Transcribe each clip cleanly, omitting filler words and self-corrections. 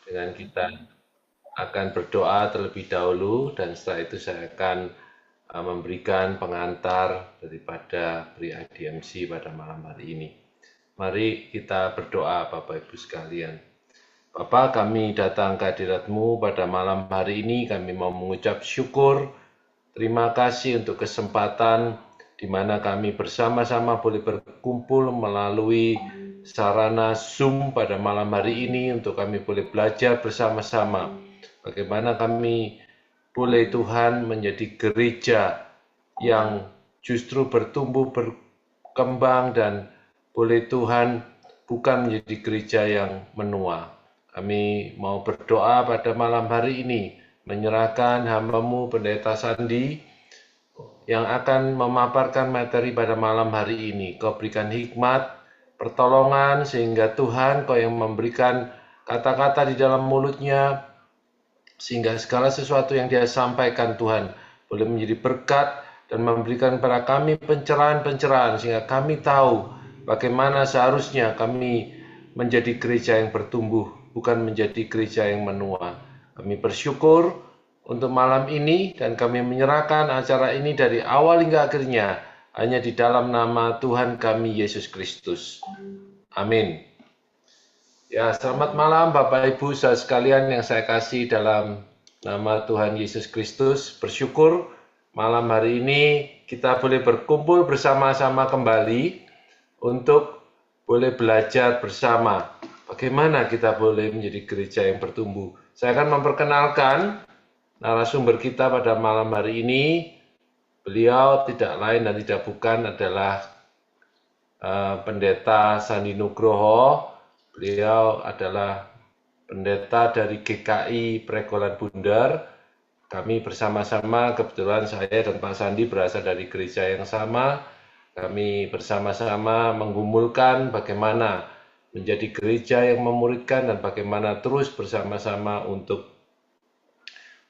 dengan kita akan berdoa terlebih dahulu dan setelah itu saya akan memberikan pengantar daripada Pri IDMC pada malam hari ini. Mari kita berdoa Bapak Ibu sekalian. Bapa, kami datang ke hadirat-Mu pada malam hari ini, kami mau mengucap syukur, terima kasih untuk kesempatan di mana kami bersama-sama boleh berkumpul melalui sarana Zoom pada malam hari ini untuk kami boleh belajar bersama-sama bagaimana kami boleh Tuhan menjadi gereja yang justru bertumbuh, berkembang, dan boleh Tuhan bukan menjadi gereja yang menua. Kami mau berdoa pada malam hari ini, menyerahkan hamba-Mu Pendeta Sandi yang akan memaparkan materi pada malam hari ini. Kau berikan hikmat, pertolongan, sehingga Tuhan Kau yang memberikan kata-kata di dalam mulutnya, sehingga segala sesuatu yang dia sampaikan Tuhan boleh menjadi berkat dan memberikan kepada kami pencerahan-pencerahan sehingga kami tahu bagaimana seharusnya kami menjadi gereja yang bertumbuh, bukan menjadi gereja yang menua. Kami bersyukur untuk malam ini dan kami menyerahkan acara ini dari awal hingga akhirnya hanya di dalam nama Tuhan kami Yesus Kristus. Amin. Ya, selamat malam Bapak Ibu saudara sekalian yang saya kasih dalam nama Tuhan Yesus Kristus. Bersyukur malam hari ini kita boleh berkumpul bersama-sama kembali untuk boleh belajar bersama bagaimana kita boleh menjadi gereja yang bertumbuh. Saya akan memperkenalkan narasumber kita pada malam hari ini. Beliau tidak lain dan tidak bukan adalah Pendeta Sandi Nugroho. Beliau adalah pendeta dari GKI Pregolan Bundar. Kami bersama-sama, kebetulan saya dan Pak Sandi berasal dari gereja yang sama. Kami bersama-sama menggumulkan bagaimana menjadi gereja yang memuridkan dan bagaimana terus bersama-sama untuk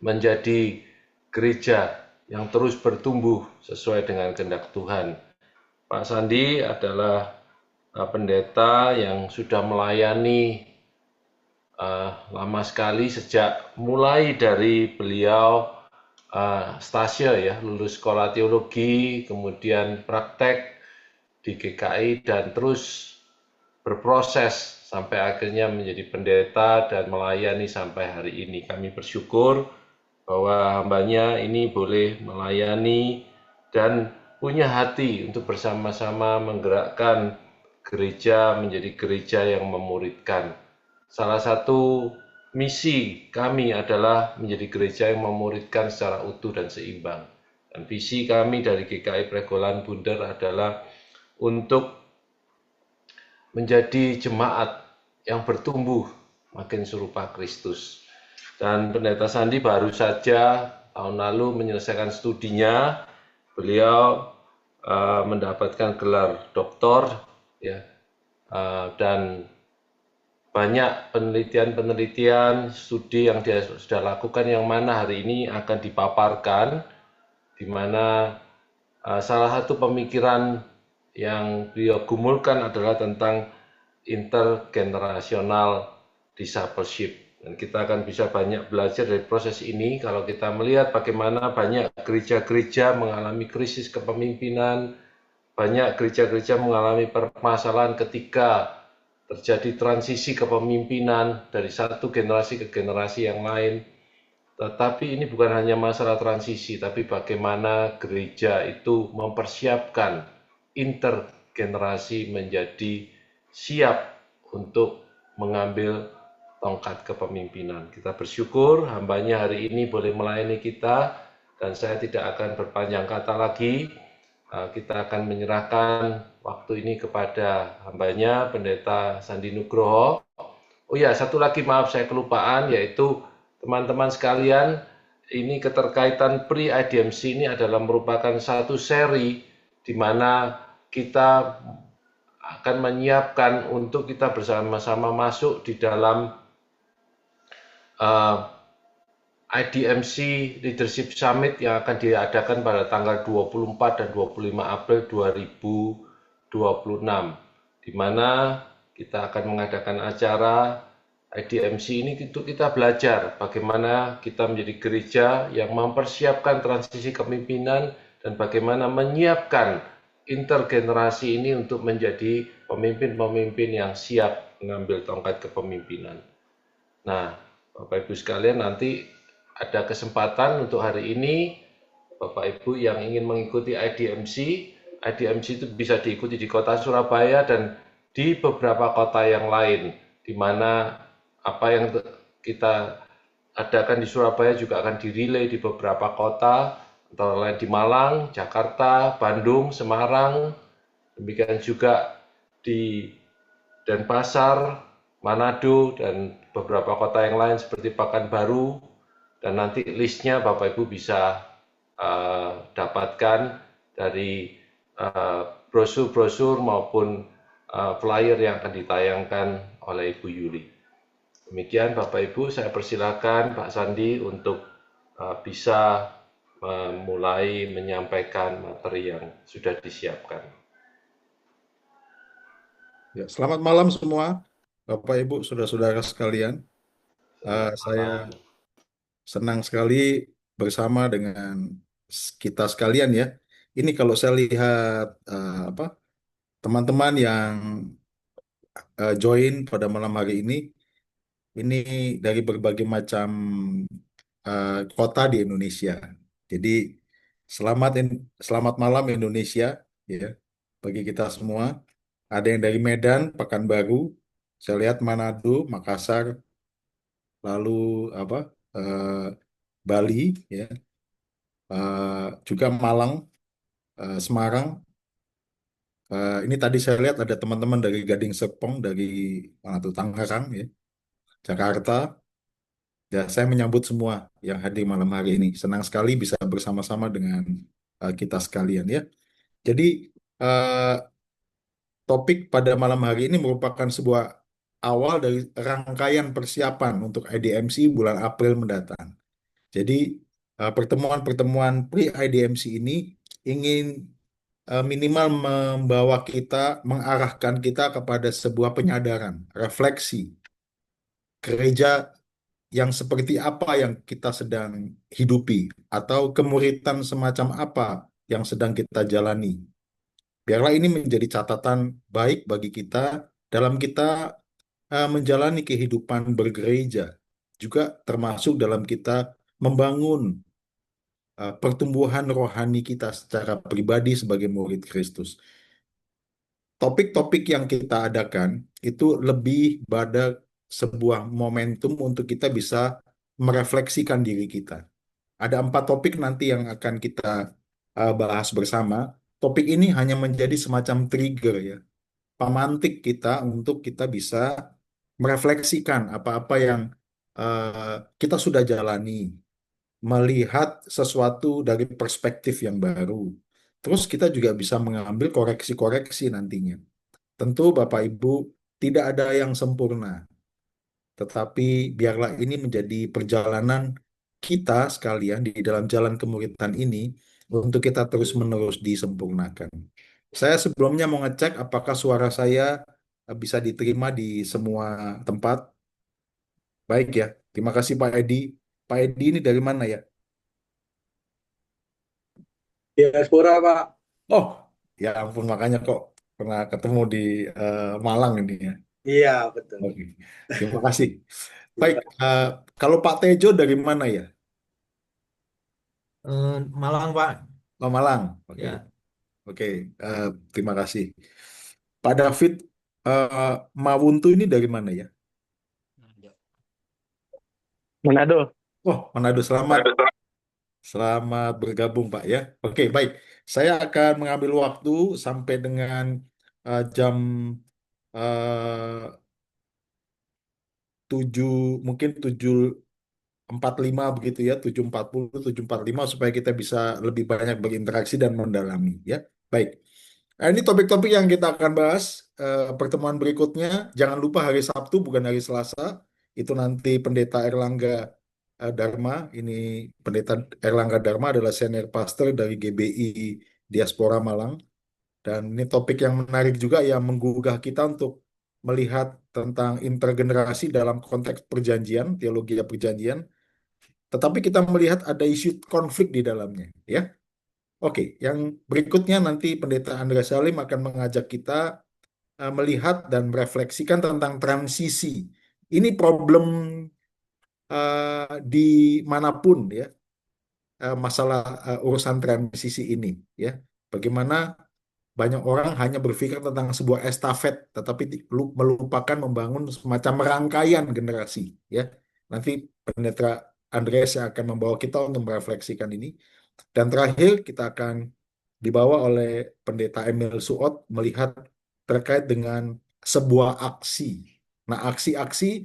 menjadi gereja yang terus bertumbuh sesuai dengan kehendak Tuhan. Pak Sandi adalah pendeta yang sudah melayani lama sekali sejak mulai dari beliau stase ya, lulus sekolah teologi, kemudian praktek di GKI dan terus berproses sampai akhirnya menjadi pendeta dan melayani sampai hari ini. Kami bersyukur bahwa hambanya ini boleh melayani dan punya hati untuk bersama-sama menggerakkan gereja menjadi gereja yang memuridkan. Salah satu misi kami adalah menjadi gereja yang memuridkan secara utuh dan seimbang. Dan visi kami dari GKI Pregolan Bundar adalah untuk menjadi jemaat yang bertumbuh makin serupa Kristus. Dan Pendeta Sandi baru saja tahun lalu menyelesaikan studinya. Beliau mendapatkan gelar doktor ya, dan banyak penelitian-penelitian studi yang dia sudah lakukan yang mana hari ini akan dipaparkan, di mana salah satu pemikiran yang beliau gumulkan adalah tentang intergenerational discipleship. Dan kita akan bisa banyak belajar dari proses ini kalau kita melihat bagaimana banyak gereja-gereja mengalami krisis kepemimpinan, banyak gereja-gereja mengalami permasalahan ketika terjadi transisi kepemimpinan dari satu generasi ke generasi yang lain. Tetapi ini bukan hanya masalah transisi, tapi bagaimana gereja itu mempersiapkan intergenerasi menjadi siap untuk mengambil tongkat kepemimpinan. Kita bersyukur hambanya hari ini boleh melayani kita dan saya tidak akan berpanjang kata lagi. Kita akan menyerahkan waktu ini kepada hambanya Pendeta Sandi Nugroho. Oh ya, satu lagi maaf saya kelupaan, yaitu teman-teman sekalian, ini keterkaitan Pre-IDMC ini adalah merupakan satu seri di mana kita akan menyiapkan untuk kita bersama-sama masuk di dalam IDMC Leadership Summit yang akan diadakan pada tanggal 24 dan 25 April 2026, di mana kita akan mengadakan acara IDMC ini itu kita belajar bagaimana kita menjadi gereja yang mempersiapkan transisi kepemimpinan dan bagaimana menyiapkan intergenerasi ini untuk menjadi pemimpin-pemimpin yang siap mengambil tongkat kepemimpinan. Nah, Bapak Ibu sekalian, nanti ada kesempatan untuk hari ini Bapak Ibu yang ingin mengikuti IDMC itu bisa diikuti di kota Surabaya dan di beberapa kota yang lain, di mana apa yang kita adakan di Surabaya juga akan dirilai di beberapa kota, antara lain di Malang, Jakarta, Bandung, Semarang, demikian juga di Denpasar, Manado, dan beberapa kota yang lain seperti Pekanbaru, dan nanti listnya Bapak Ibu bisa dapatkan dari brosur-brosur maupun flyer yang akan ditayangkan oleh Ibu Yuli. Demikian Bapak Ibu, saya persilakan Pak Sandi untuk bisa memulai menyampaikan materi yang sudah disiapkan. Ya, selamat malam semua, Bapak Ibu, saudara-saudara sekalian. Saya senang sekali bersama dengan kita sekalian ya. Ini kalau saya lihat teman-teman yang join pada malam hari ini dari berbagai macam kota di Indonesia. Jadi selamat malam Indonesia ya bagi kita semua. Ada yang dari Medan, Pekanbaru, saya lihat Manado, Makassar, lalu apa eh, Bali, ya, juga Malang, Semarang. Ini tadi saya lihat ada teman-teman dari Gading Serpong, dari mana tuh Tangerang, ya, Jakarta. Ya, saya menyambut semua yang hadir malam hari ini. Senang sekali bisa bersama-sama dengan kita sekalian, ya. Jadi eh, topik pada malam hari ini merupakan sebuah awal dari rangkaian persiapan untuk IDMC bulan April mendatang. Jadi pertemuan-pertemuan pre-IDMC ini ingin minimal membawa kita, mengarahkan kita kepada sebuah penyadaran, refleksi, gereja yang seperti apa yang kita sedang hidupi, atau kemuritan semacam apa yang sedang kita jalani. Biarlah ini menjadi catatan baik bagi kita dalam kita menjalani kehidupan bergereja, juga termasuk dalam kita membangun pertumbuhan rohani kita secara pribadi sebagai murid Kristus. Topik-topik yang kita adakan itu lebih pada sebuah momentum untuk kita bisa merefleksikan diri kita. Ada 4 topik nanti yang akan kita bahas bersama. Topik ini hanya menjadi semacam trigger ya, pemantik kita untuk kita bisa merefleksikan apa-apa yang kita sudah jalani, melihat sesuatu dari perspektif yang baru. Terus kita juga bisa mengambil koreksi-koreksi nantinya. Tentu Bapak Ibu tidak ada yang sempurna, tetapi biarlah ini menjadi perjalanan kita sekalian di dalam jalan kemuritan ini untuk kita terus-menerus disempurnakan. Saya sebelumnya mau ngecek apakah suara saya bisa diterima di semua tempat. Baik ya, terima kasih Pak Edi. Pak Edi ini dari mana ya? Diaspora, Pak. Oh, ya ampun makanya kok pernah ketemu di Malang ini ya. Iya, betul. Oke, terima kasih. Terima Baik, kasih. kalau Pak Tejo dari mana ya? Malang, Pak. Oh, Malang. Oke, Ya. oke. eh, terima kasih. Pak David eh, Mawuntu ini dari mana ya? Manado. Oh, Manado. Selamat, selamat bergabung, Pak ya. Oke, baik. Saya akan mengambil waktu sampai dengan jam 7, mungkin 7:45 begitu ya, 7:40, 7:45 supaya kita bisa lebih banyak berinteraksi dan mendalami ya. Baik. Nah, ini topik-topik yang kita akan bahas pertemuan berikutnya. Jangan lupa hari Sabtu bukan hari Selasa. Itu nanti Pendeta Erlangga Dharma. Ini Pendeta Erlangga Dharma adalah senior pastor dari GBI Diaspora Malang. Dan ini topik yang menarik juga yang menggugah kita untuk melihat tentang intergenerasi dalam konteks perjanjian, teologi perjanjian, tetapi kita melihat ada isu konflik di dalamnya, ya. Oke, yang berikutnya nanti Pendeta Andreas Salim akan mengajak kita melihat dan merefleksikan tentang transisi. Ini problem di manapun, ya, masalah urusan transisi ini, ya. Bagaimana banyak orang hanya berpikir tentang sebuah estafet, tetapi melupakan membangun semacam rangkaian generasi, ya. Nanti Pendeta Andreas yang akan membawa kita untuk merefleksikan ini. Dan terakhir kita akan dibawa oleh Pendeta Emil Suot melihat terkait dengan sebuah aksi. Nah, aksi-aksi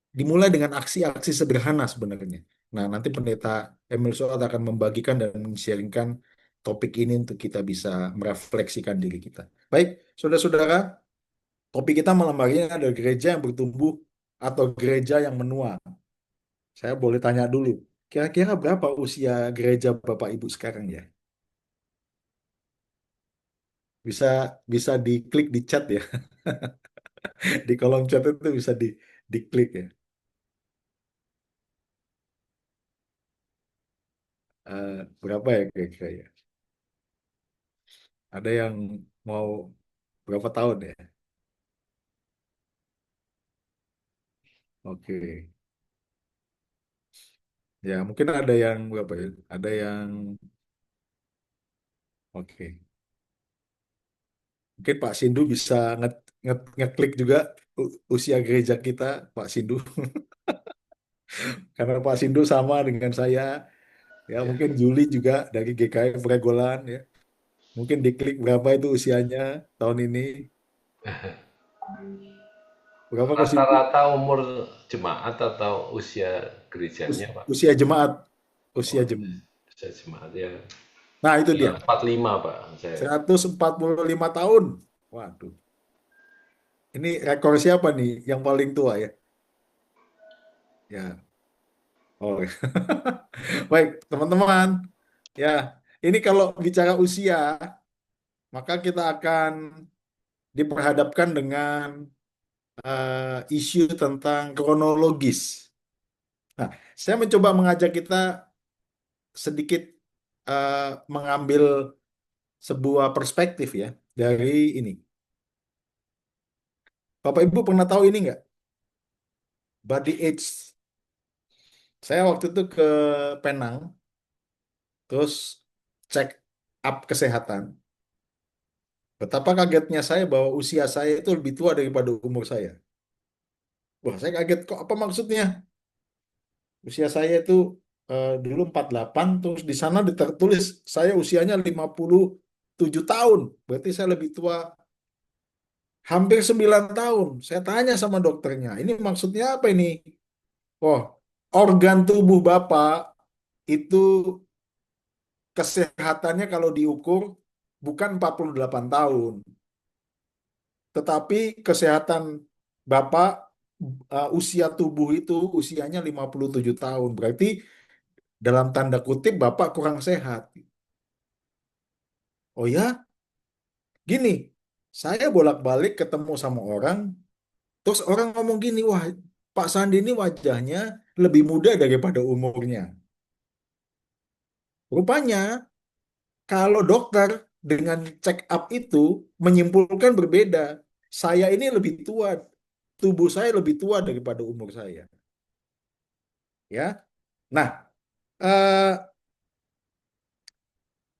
dimulai dengan aksi-aksi sederhana sebenarnya. Nah, nanti Pendeta Emil Suot akan membagikan dan men-sharingkan topik ini untuk kita bisa merefleksikan diri kita. Baik, saudara-saudara, topik kita malam hari ini adalah gereja yang bertumbuh atau gereja yang menua. Saya boleh tanya dulu, kira-kira berapa usia gereja Bapak Ibu sekarang ya? Bisa bisa diklik di chat ya. Di kolom chat itu bisa diklik ya. Berapa ya kira-kira ya? Ada yang mau berapa tahun ya? Oke. Ya, mungkin ada yang berapa ya? Ada yang oke. Mungkin Pak Sindu bisa ngeklik juga usia gereja kita, Pak Sindu. Karena Pak Sindu sama dengan saya. Ya, Ya. mungkin Juli juga dari GKI Pregolan ya. Mungkin diklik berapa itu usianya tahun ini. Berapa Pak Sindu? Rata-rata umur jemaat atau usia gerejanya, Pak? Usia jemaat. Usia Oh, jemaat. usia jemaat ya. Nah, itu Ya, dia. 45, Pak. Saya 145 tahun. Waduh. Ini rekor siapa nih yang paling tua ya? Ya. Oh. Baik, teman-teman. Ya, ini kalau bicara usia, maka kita akan diperhadapkan dengan isu tentang kronologis. Nah, saya mencoba mengajak kita sedikit mengambil sebuah perspektif ya dari ini. Bapak Ibu pernah tahu ini nggak? Body age. Saya waktu itu ke Penang, terus check up kesehatan. Betapa kagetnya saya bahwa usia saya itu lebih tua daripada umur saya. Wah, saya kaget kok apa maksudnya? Usia saya itu dulu 48, terus di sana tertulis saya usianya 57 tahun. Berarti saya lebih tua hampir 9 tahun. Saya tanya sama dokternya, ini maksudnya apa ini? Oh, organ tubuh Bapak itu kesehatannya kalau diukur bukan 48 tahun, tetapi kesehatan Bapak usia tubuh itu usianya 57 tahun. Berarti dalam tanda kutip Bapak kurang sehat. Oh ya, gini, saya bolak-balik ketemu sama orang, terus orang ngomong gini, wah Pak Sandi ini wajahnya lebih muda daripada umurnya. Rupanya kalau dokter dengan check up itu menyimpulkan berbeda. Saya ini lebih tua, tubuh saya lebih tua daripada umur saya. Ya, nah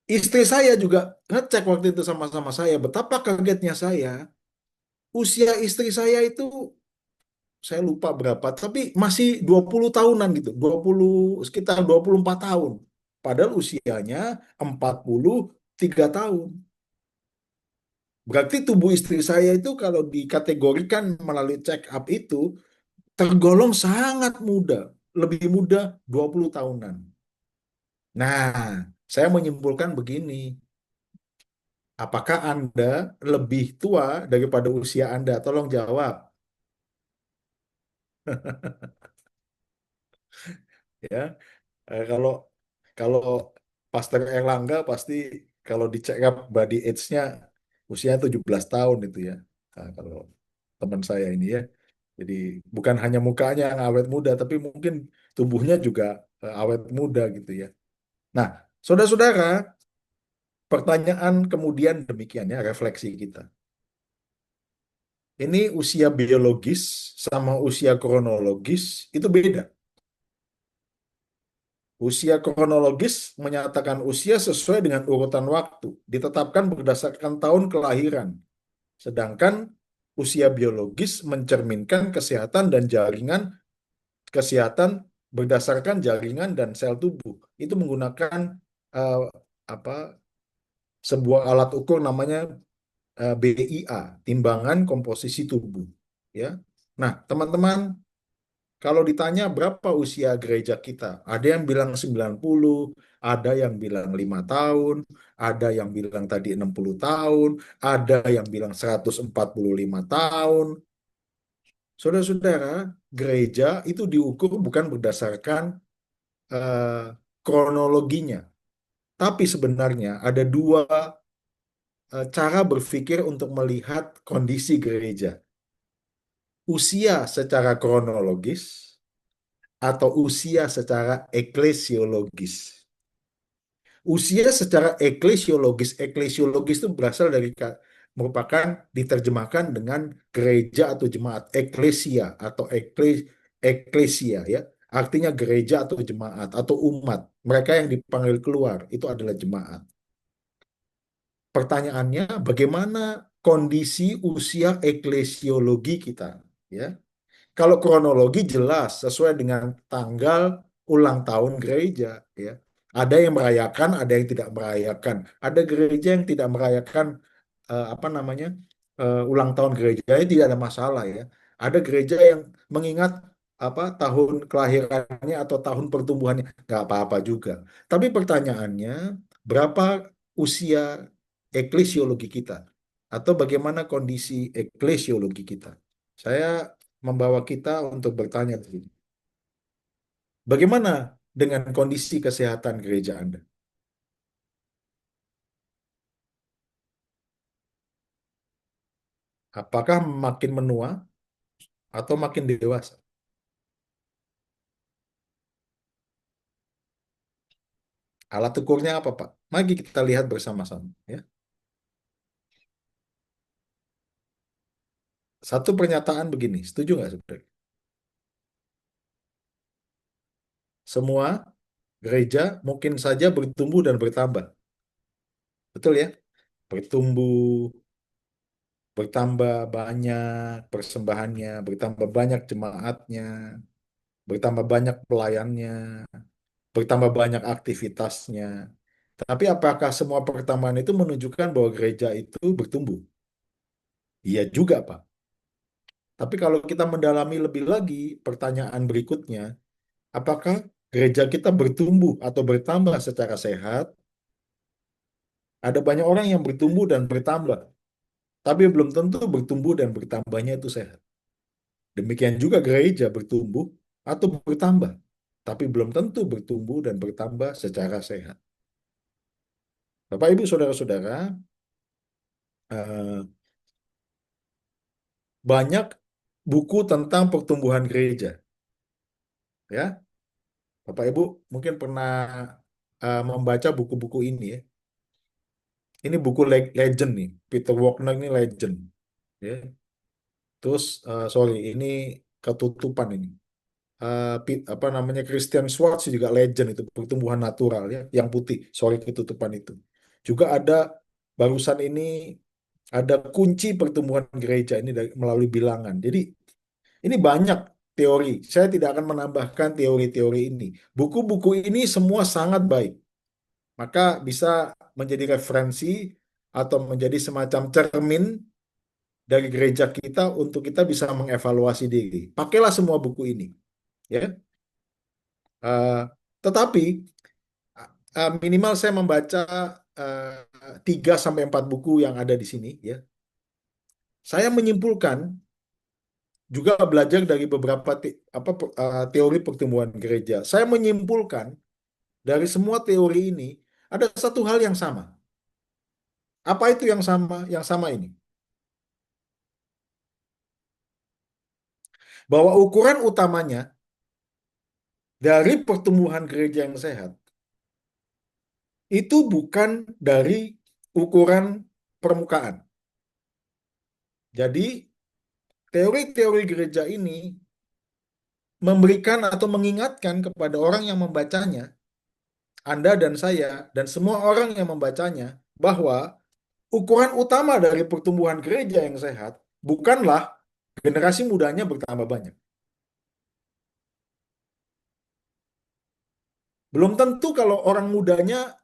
istri saya juga ngecek waktu itu sama-sama saya. Betapa kagetnya saya, usia istri saya itu saya lupa berapa, tapi masih 20 tahunan gitu, 20 sekitar 24 tahun. Padahal usianya 43 tahun. Berarti tubuh istri saya itu kalau dikategorikan melalui check up itu tergolong sangat muda, lebih muda 20 tahunan. Nah, saya menyimpulkan begini, apakah Anda lebih tua daripada usia Anda? Tolong jawab. Ya, kalau kalau Pastor Erlangga pasti kalau dicek up body age-nya usia 17 tahun itu ya. Nah, kalau teman saya ini ya. Jadi bukan hanya mukanya yang awet muda, tapi mungkin tubuhnya juga awet muda gitu ya. Nah, saudara-saudara, pertanyaan kemudian demikian ya, refleksi kita. Ini usia biologis sama usia kronologis itu beda. Usia kronologis menyatakan usia sesuai dengan urutan waktu, ditetapkan berdasarkan tahun kelahiran. Sedangkan usia biologis mencerminkan kesehatan dan jaringan kesehatan berdasarkan jaringan dan sel tubuh. Itu menggunakan eh, apa sebuah alat ukur namanya BIA, timbangan komposisi tubuh. Ya. Nah, teman-teman, kalau ditanya berapa usia gereja kita, ada yang bilang 90, ada yang bilang 5 tahun, ada yang bilang tadi 60 tahun, ada yang bilang 145 tahun. Saudara-saudara, gereja itu diukur bukan berdasarkan eh, kronologinya, tapi sebenarnya ada dua cara berpikir untuk melihat kondisi gereja. Usia secara kronologis atau usia secara eklesiologis. Usia secara eklesiologis itu berasal dari merupakan diterjemahkan dengan gereja atau jemaat, eklesia atau eklesia ya. Artinya gereja atau jemaat atau umat. Mereka yang dipanggil keluar itu adalah jemaat. Pertanyaannya, bagaimana kondisi usia eklesiologi kita? Ya, kalau kronologi jelas sesuai dengan tanggal ulang tahun gereja, ya. Ada yang merayakan, ada yang tidak merayakan. Ada gereja yang tidak merayakan apa namanya ulang tahun gerejanya tidak ada masalah ya. Ada gereja yang mengingat apa tahun kelahirannya atau tahun pertumbuhannya nggak apa-apa juga. Tapi pertanyaannya, berapa usia eklesiologi kita? Atau bagaimana kondisi eklesiologi kita? Saya membawa kita untuk bertanya begini. Bagaimana dengan kondisi kesehatan gereja Anda? Apakah makin menua atau makin dewasa? Alat ukurnya apa, Pak? Mari kita lihat bersama-sama. Ya. Satu pernyataan begini, setuju nggak, saudara? Semua gereja mungkin saja bertumbuh dan bertambah. Betul ya? Bertumbuh, bertambah banyak persembahannya, bertambah banyak jemaatnya, bertambah banyak pelayannya, bertambah banyak aktivitasnya. Tapi apakah semua pertambahan itu menunjukkan bahwa gereja itu bertumbuh? Iya juga, Pak. Tapi kalau kita mendalami lebih lagi, pertanyaan berikutnya, apakah gereja kita bertumbuh atau bertambah secara sehat? Ada banyak orang yang bertumbuh dan bertambah, tapi belum tentu bertumbuh dan bertambahnya itu sehat. Demikian juga gereja bertumbuh atau bertambah, tapi belum tentu bertumbuh dan bertambah secara sehat. Bapak, Ibu, Saudara-saudara, eh, banyak buku tentang pertumbuhan gereja. Ya, Bapak Ibu mungkin pernah membaca buku-buku ini ya. Ini buku legend nih, Peter Wagner ini legend. Ya. Terus sorry, ini ketutupan ini. Apa namanya Christian Schwartz juga legend itu pertumbuhan natural ya, yang putih. Sorry ketutupan itu. Juga ada barusan ini ada kunci pertumbuhan gereja ini melalui bilangan. Jadi ini banyak teori. Saya tidak akan menambahkan teori-teori ini. Buku-buku ini semua sangat baik. Maka bisa menjadi referensi atau menjadi semacam cermin dari gereja kita untuk kita bisa mengevaluasi diri. Pakailah semua buku ini, ya. Eh, tetapi minimal saya membaca 3 sampai 4 buku yang ada di sini, ya. Saya menyimpulkan juga belajar dari beberapa teori pertumbuhan gereja. Saya menyimpulkan dari semua teori ini ada satu hal yang sama. Apa itu yang sama? Yang sama ini. bahwa ukuran utamanya dari pertumbuhan gereja yang sehat itu bukan dari ukuran permukaan. Jadi teori-teori gereja ini memberikan atau mengingatkan kepada orang yang membacanya, Anda dan saya, dan semua orang yang membacanya, bahwa ukuran utama dari pertumbuhan gereja yang sehat bukanlah generasi mudanya bertambah banyak. Belum tentu kalau orang mudanya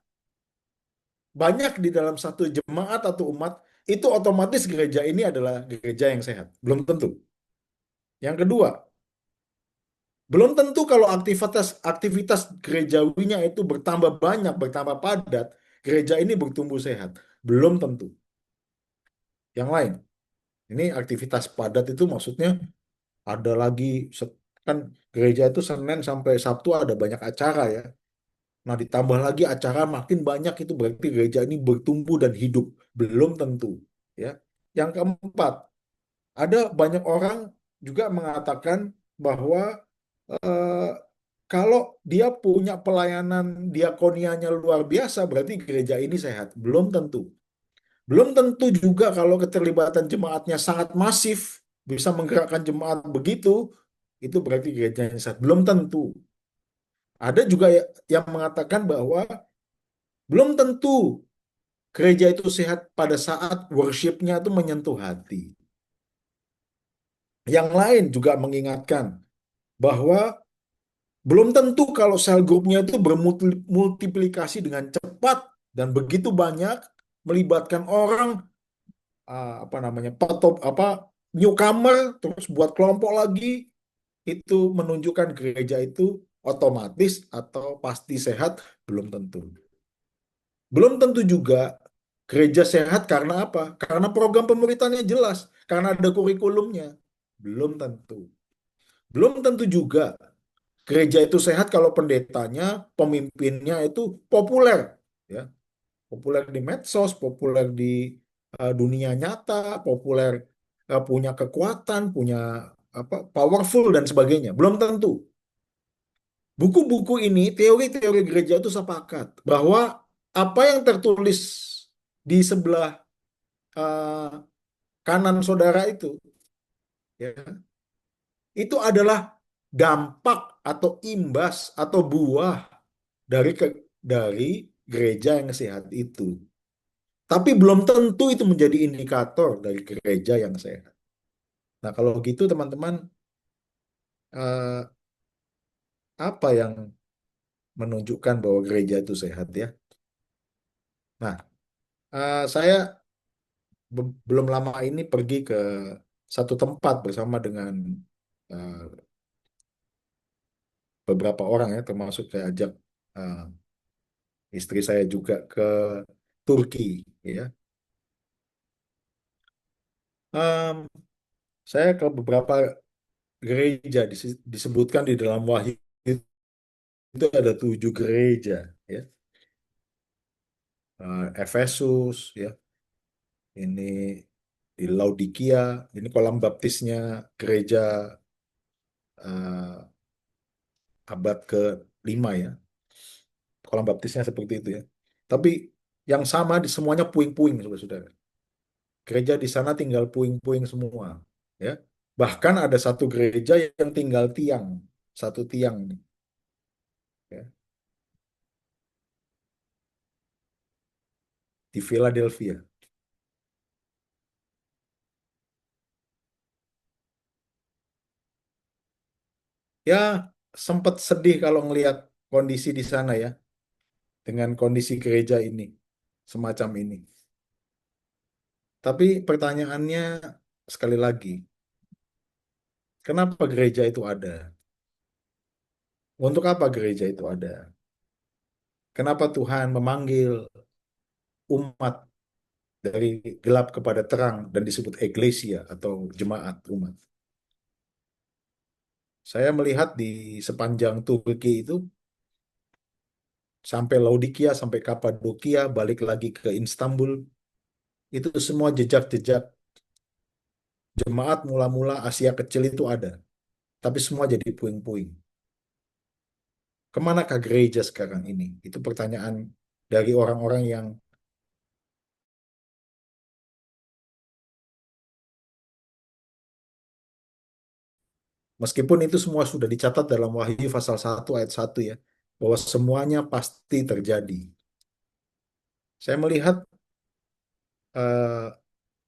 banyak di dalam satu jemaat atau umat, itu otomatis gereja ini adalah gereja yang sehat. Belum tentu. Yang kedua, belum tentu kalau aktivitas aktivitas gerejawinya itu bertambah banyak, bertambah padat, gereja ini bertumbuh sehat. Belum tentu. Yang lain, ini aktivitas padat itu maksudnya ada lagi kan gereja itu Senin sampai Sabtu ada banyak acara ya. Nah, ditambah lagi acara makin banyak itu berarti gereja ini bertumbuh dan hidup. Belum tentu, ya. Yang keempat, ada banyak orang juga mengatakan bahwa eh, kalau dia punya pelayanan diakonianya luar biasa, berarti gereja ini sehat. Belum tentu. Belum tentu juga kalau keterlibatan jemaatnya sangat masif, bisa menggerakkan jemaat begitu, itu berarti gereja yang sehat. Belum tentu. Ada juga yang mengatakan bahwa belum tentu gereja itu sehat pada saat worship-nya itu menyentuh hati. Yang lain juga mengingatkan bahwa belum tentu kalau sel grupnya itu bermultiplikasi dengan cepat dan begitu banyak melibatkan orang apa namanya newcomer terus buat kelompok lagi itu menunjukkan gereja itu otomatis atau pasti sehat belum tentu. Belum tentu juga gereja sehat karena apa? Karena program pemerintahannya jelas, karena ada kurikulumnya. Belum tentu. Belum tentu juga gereja itu sehat kalau pendetanya, pemimpinnya itu populer, ya. Populer di medsos, populer di dunia nyata, populer punya kekuatan, punya powerful dan sebagainya. Belum tentu. Buku-buku ini, teori-teori gereja itu sepakat bahwa apa yang tertulis di sebelah eh, kanan saudara ya, itu adalah dampak atau imbas atau buah dari gereja yang sehat itu. Tapi belum tentu itu menjadi indikator dari gereja yang sehat. Nah, kalau gitu teman-teman, eh, apa yang menunjukkan bahwa gereja itu sehat ya? Nah, saya belum lama ini pergi ke satu tempat bersama dengan eh, beberapa orang ya, termasuk saya ajak eh, istri saya juga ke Turki, ya. Em, saya ke beberapa gereja disebutkan di dalam Wahyu itu ada 7 gereja, ya. Efesus, ya. Ini di Laodikia, ini kolam baptisnya gereja eh, abad ke-5 ya. Kolam baptisnya seperti itu ya. Tapi yang sama di semuanya puing-puing, saudara-saudara. Gereja di sana tinggal puing-puing semua, ya. Bahkan ada satu gereja yang tinggal tiang, satu tiang, ya, di Philadelphia. Ya, sempat sedih kalau ngelihat kondisi di sana ya, dengan kondisi gereja ini, semacam ini. Tapi pertanyaannya sekali lagi, kenapa gereja itu ada? Untuk apa gereja itu ada? Kenapa Tuhan memanggil umat dari gelap kepada terang dan disebut eklesia atau jemaat umat? Saya melihat di sepanjang Turki itu, sampai Laodikia, sampai Kapadokia, balik lagi ke Istanbul, itu semua jejak-jejak jemaat mula-mula Asia kecil itu ada. tapi semua jadi puing-puing. Kemanakah gereja sekarang ini? Itu pertanyaan dari orang-orang yang meskipun itu semua sudah dicatat dalam Wahyu pasal 1 ayat 1 ya, bahwa semuanya pasti terjadi. Saya melihat eh,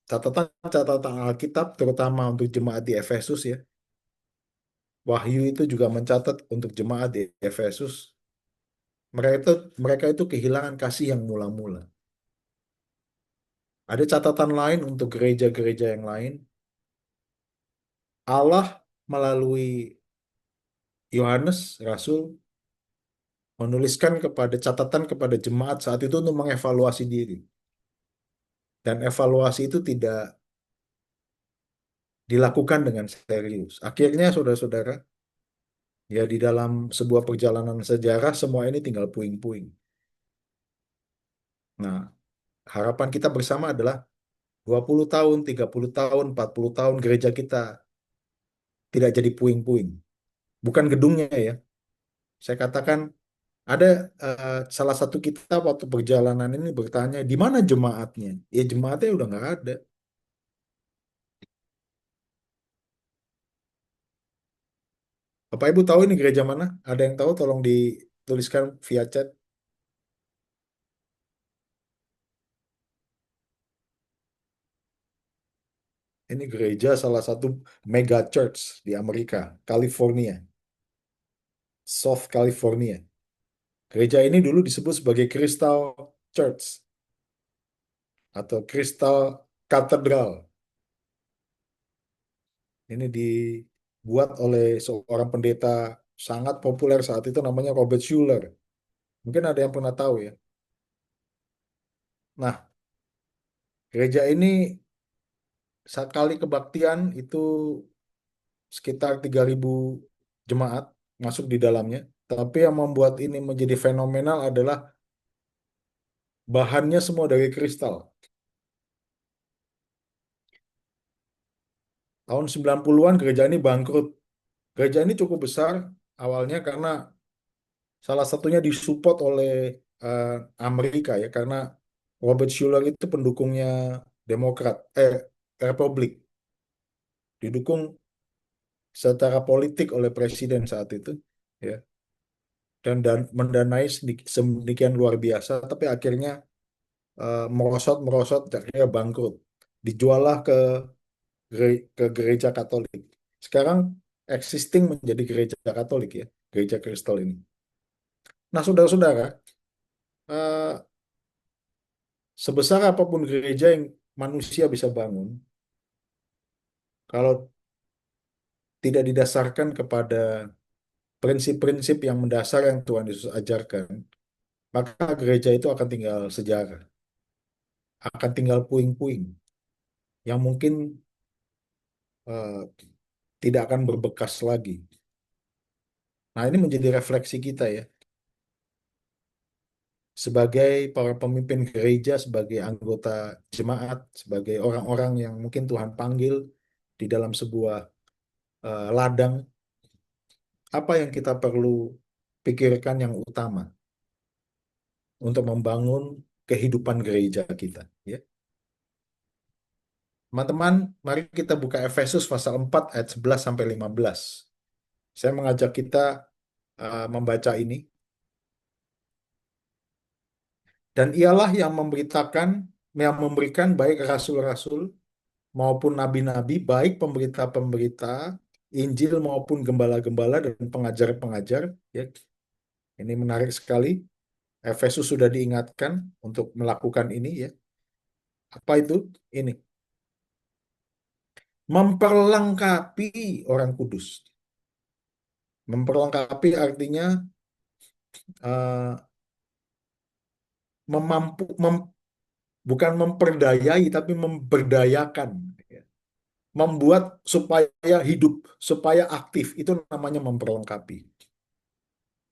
catatan-catatan Alkitab, terutama untuk jemaat di Efesus ya. Wahyu itu juga mencatat untuk jemaat di Efesus, mereka itu kehilangan kasih yang mula-mula. Ada catatan lain untuk gereja-gereja yang lain. Allah melalui Yohanes, Rasul, menuliskan catatan kepada jemaat saat itu untuk mengevaluasi diri. Dan evaluasi itu tidak dilakukan dengan serius. Akhirnya, saudara-saudara, ya di dalam sebuah perjalanan sejarah, semua ini tinggal puing-puing. Nah, harapan kita bersama adalah 20 tahun, 30 tahun, 40 tahun gereja kita tidak jadi puing-puing. Bukan gedungnya ya. Saya katakan ada salah satu kita waktu perjalanan ini bertanya, di mana jemaatnya? Ya jemaatnya udah nggak ada. Bapak Ibu tahu ini gereja mana? Ada yang tahu? Tolong dituliskan via chat. Ini gereja salah satu mega church di Amerika, California, South California. Gereja ini dulu disebut sebagai Crystal Church atau Crystal Cathedral. Ini dibuat oleh seorang pendeta sangat populer saat itu namanya Robert Schuller. Mungkin ada yang pernah tahu ya. Nah, gereja ini sekali kebaktian itu sekitar 3.000 jemaat masuk di dalamnya. Tapi yang membuat ini menjadi fenomenal adalah bahannya semua dari kristal. Tahun 90-an gereja ini bangkrut. Gereja ini cukup besar awalnya karena salah satunya disupport oleh eh, Amerika ya karena Robert Schuller itu pendukungnya Demokrat, Republik, didukung secara politik oleh presiden saat itu, ya, dan mendanai sedemikian luar biasa, tapi akhirnya merosot merosot, akhirnya bangkrut, dijualah ke gereja Katolik. Sekarang existing menjadi gereja Katolik ya, gereja Kristal ini. Nah, saudara-saudara, eh, sebesar apapun gereja yang manusia bisa bangun, kalau tidak didasarkan kepada prinsip-prinsip yang mendasar yang Tuhan Yesus ajarkan, maka gereja itu akan tinggal sejarah, akan tinggal puing-puing yang mungkin eh, tidak akan berbekas lagi. Nah, ini menjadi refleksi kita ya, sebagai para pemimpin gereja, sebagai anggota jemaat, sebagai orang-orang yang mungkin Tuhan panggil di dalam sebuah ladang, apa yang kita perlu pikirkan yang utama untuk membangun kehidupan gereja kita, ya. Teman-teman, mari kita buka Efesus pasal 4 ayat 11 sampai 15. Saya mengajak kita membaca ini. Dan ialah yang memberitakan, yang memberikan baik rasul-rasul maupun nabi-nabi, baik pemberita-pemberita Injil maupun gembala-gembala dan pengajar-pengajar. Ya, ini menarik sekali. Efesus sudah diingatkan untuk melakukan ini ya. Apa itu? Ini memperlengkapi orang kudus. Memperlengkapi artinya eh, memampu, bukan memperdayai, tapi memberdayakan. Ya. Membuat supaya hidup, supaya aktif. Itu namanya memperlengkapi.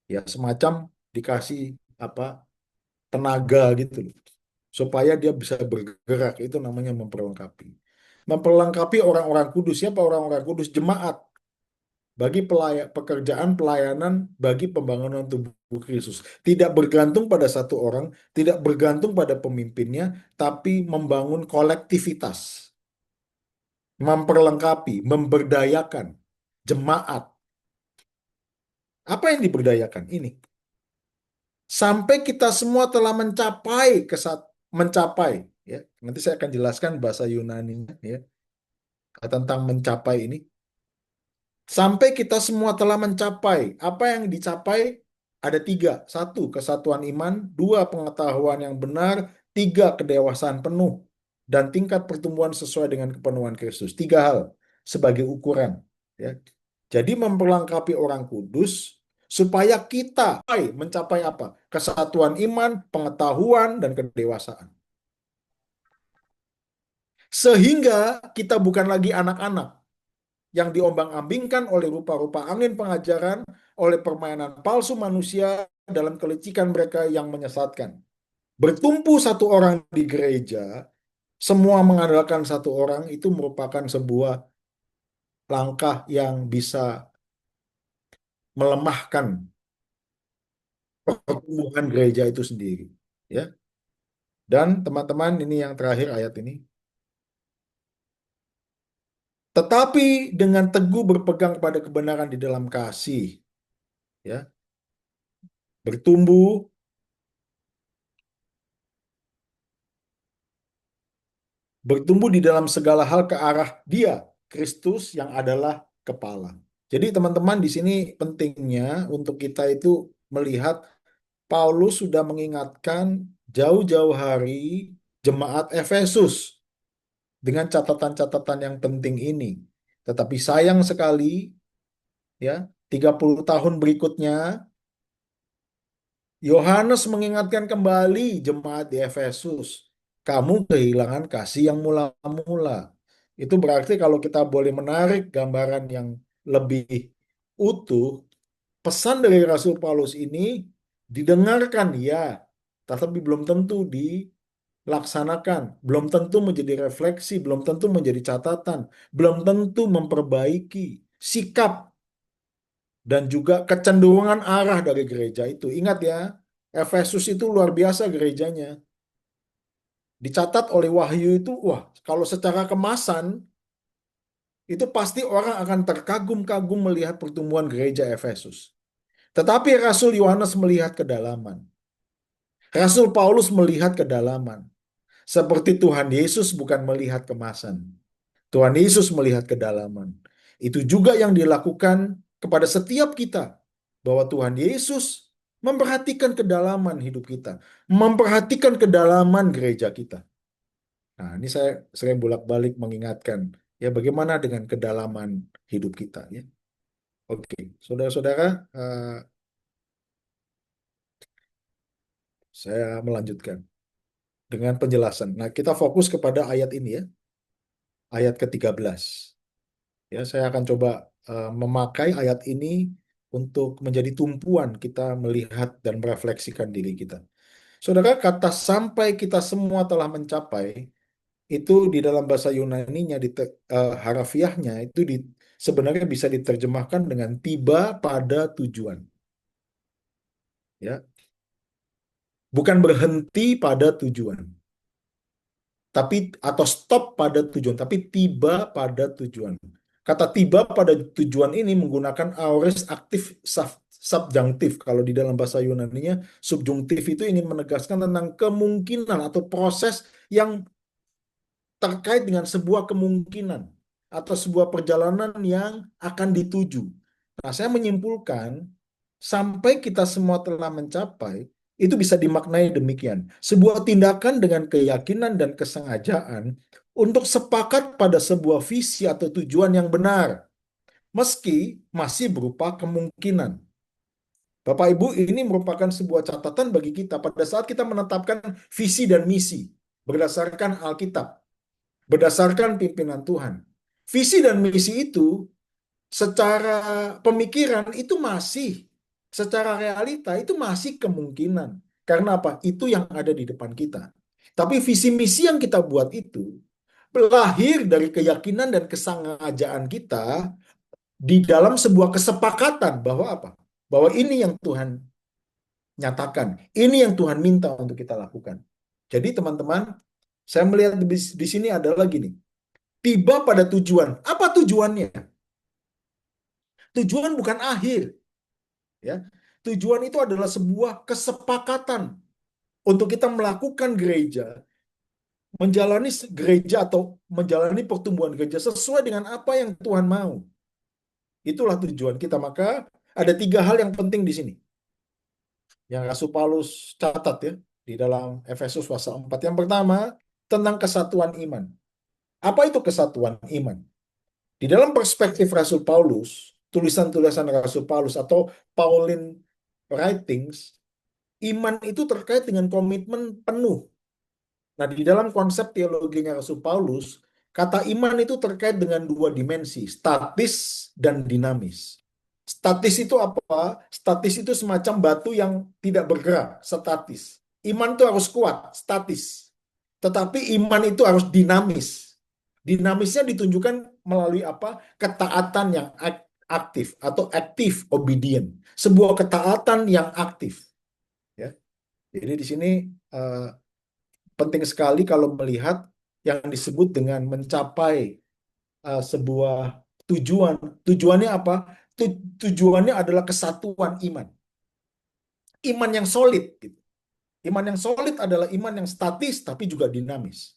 Ya, semacam dikasih apa tenaga gitu loh. Supaya dia bisa bergerak. Itu namanya memperlengkapi. Memperlengkapi orang-orang kudus. Siapa orang-orang kudus? Jemaat. bagi pekerjaan pelayanan bagi pembangunan tubuh Kristus. Tidak bergantung pada satu orang, tidak bergantung pada pemimpinnya, tapi membangun kolektivitas, memperlengkapi, memberdayakan jemaat. Apa yang diberdayakan ini? Sampai kita semua telah mencapai, ya. Nanti saya akan jelaskan bahasa Yunani, ya, tentang mencapai ini. Sampai kita semua telah mencapai. Apa yang dicapai? Ada tiga. Satu, kesatuan iman. Dua, pengetahuan yang benar. Tiga, kedewasaan penuh. Dan tingkat pertumbuhan sesuai dengan kepenuhan Kristus. Tiga hal sebagai ukuran, ya. Jadi memperlengkapi orang kudus supaya kita mencapai apa? Kesatuan iman, pengetahuan, dan kedewasaan. Sehingga kita bukan lagi anak-anak yang diombang-ambingkan oleh rupa-rupa angin pengajaran, oleh permainan palsu manusia dalam kelicikan mereka yang menyesatkan. Bertumpu satu orang di gereja, semua mengandalkan satu orang, itu merupakan sebuah langkah yang bisa melemahkan pertumbuhan gereja itu sendiri. Ya. Dan teman-teman, ini yang terakhir ayat ini. Tetapi dengan teguh berpegang pada kebenaran di dalam kasih, ya, bertumbuh di dalam segala hal ke arah Dia, Kristus yang adalah kepala. Jadi teman-teman, di sini pentingnya untuk kita itu melihat Paulus sudah mengingatkan jauh-jauh hari jemaat Efesus dengan catatan-catatan yang penting ini. Tetapi sayang sekali, ya, 30 tahun berikutnya Yohanes mengingatkan kembali jemaat di Efesus, kamu kehilangan kasih yang mula-mula. Itu berarti kalau kita boleh menarik gambaran yang lebih utuh, pesan dari Rasul Paulus ini didengarkan, ya, tetapi belum tentu dilaksanakan, belum tentu menjadi refleksi, belum tentu menjadi catatan, belum tentu memperbaiki sikap dan juga kecenderungan arah dari gereja itu. Ingat ya, Efesus itu luar biasa gerejanya. Dicatat oleh Wahyu itu, wah, kalau secara kemasan, itu pasti orang akan terkagum-kagum melihat pertumbuhan gereja Efesus. Tetapi Rasul Yohanes melihat kedalaman. Rasul Paulus melihat kedalaman. Seperti Tuhan Yesus bukan melihat kemasan. Tuhan Yesus melihat kedalaman. Itu juga yang dilakukan kepada setiap kita. Bahwa Tuhan Yesus memperhatikan kedalaman hidup kita. Memperhatikan kedalaman gereja kita. Nah, ini saya sering bolak-balik mengingatkan. Ya, bagaimana dengan kedalaman hidup kita, ya. Oke, saudara-saudara, saya melanjutkan dengan penjelasan. Nah, kita fokus kepada ayat ini, ya. Ayat ke-13. Ya, saya akan coba memakai ayat ini untuk menjadi tumpuan kita melihat dan merefleksikan diri kita. Saudara, kata sampai kita semua telah mencapai, itu di dalam bahasa Yunaninya, harafiahnya, itu sebenarnya bisa diterjemahkan dengan tiba pada tujuan. Ya, bukan berhenti pada tujuan. Atau stop pada tujuan, tapi tiba pada tujuan. Kata tiba pada tujuan ini menggunakan aorist aktif subjunktif. Kalau di dalam bahasa Yunaninya, subjunktif itu ingin menegaskan tentang kemungkinan atau proses yang terkait dengan sebuah kemungkinan atau sebuah perjalanan yang akan dituju. Nah, saya menyimpulkan sampai kita semua telah mencapai, itu bisa dimaknai demikian. Sebuah tindakan dengan keyakinan dan kesengajaan untuk sepakat pada sebuah visi atau tujuan yang benar, meski masih berupa kemungkinan. Bapak Ibu, ini merupakan sebuah catatan bagi kita pada saat kita menetapkan visi dan misi berdasarkan Alkitab, berdasarkan pimpinan Tuhan. Visi dan misi itu secara pemikiran itu masih, secara realita itu masih kemungkinan. Karena apa? Itu yang ada di depan kita. Tapi visi misi yang kita buat itu lahir dari keyakinan dan kesengajaan kita di dalam sebuah kesepakatan bahwa apa? Bahwa ini yang Tuhan nyatakan, ini yang Tuhan minta untuk kita lakukan. Jadi teman-teman, saya melihat di sini adalah gini, tiba pada tujuan. Apa tujuannya? Tujuan bukan akhir, ya. Tujuan itu adalah sebuah kesepakatan untuk kita melakukan gereja, menjalani gereja atau menjalani pertumbuhan gereja sesuai dengan apa yang Tuhan mau. Itulah tujuan kita. Maka ada 3 hal yang penting di sini yang Rasul Paulus catat ya di dalam Efesus pasal 4. Yang pertama, tentang kesatuan iman. Apa itu kesatuan iman? Di dalam perspektif Rasul Paulus, tulisan-tulisan Rasul Paulus atau Pauline writings, iman itu terkait dengan komitmen penuh. Nah, di dalam konsep teologinya Rasul Paulus, kata iman itu terkait dengan 2 dimensi, statis dan dinamis. Statis itu apa? Statis itu semacam batu yang tidak bergerak, statis. Iman itu harus kuat, statis. Tetapi iman itu harus dinamis. Dinamisnya ditunjukkan melalui apa? Ketaatan yang aktif atau active obedient. Sebuah ketaatan yang aktif. Ya. Jadi di sini eh, penting sekali kalau melihat yang disebut dengan mencapai sebuah tujuan. Tujuannya apa? Tujuannya adalah kesatuan iman. Iman yang solid. Gitu. Iman yang solid adalah iman yang statis tapi juga dinamis.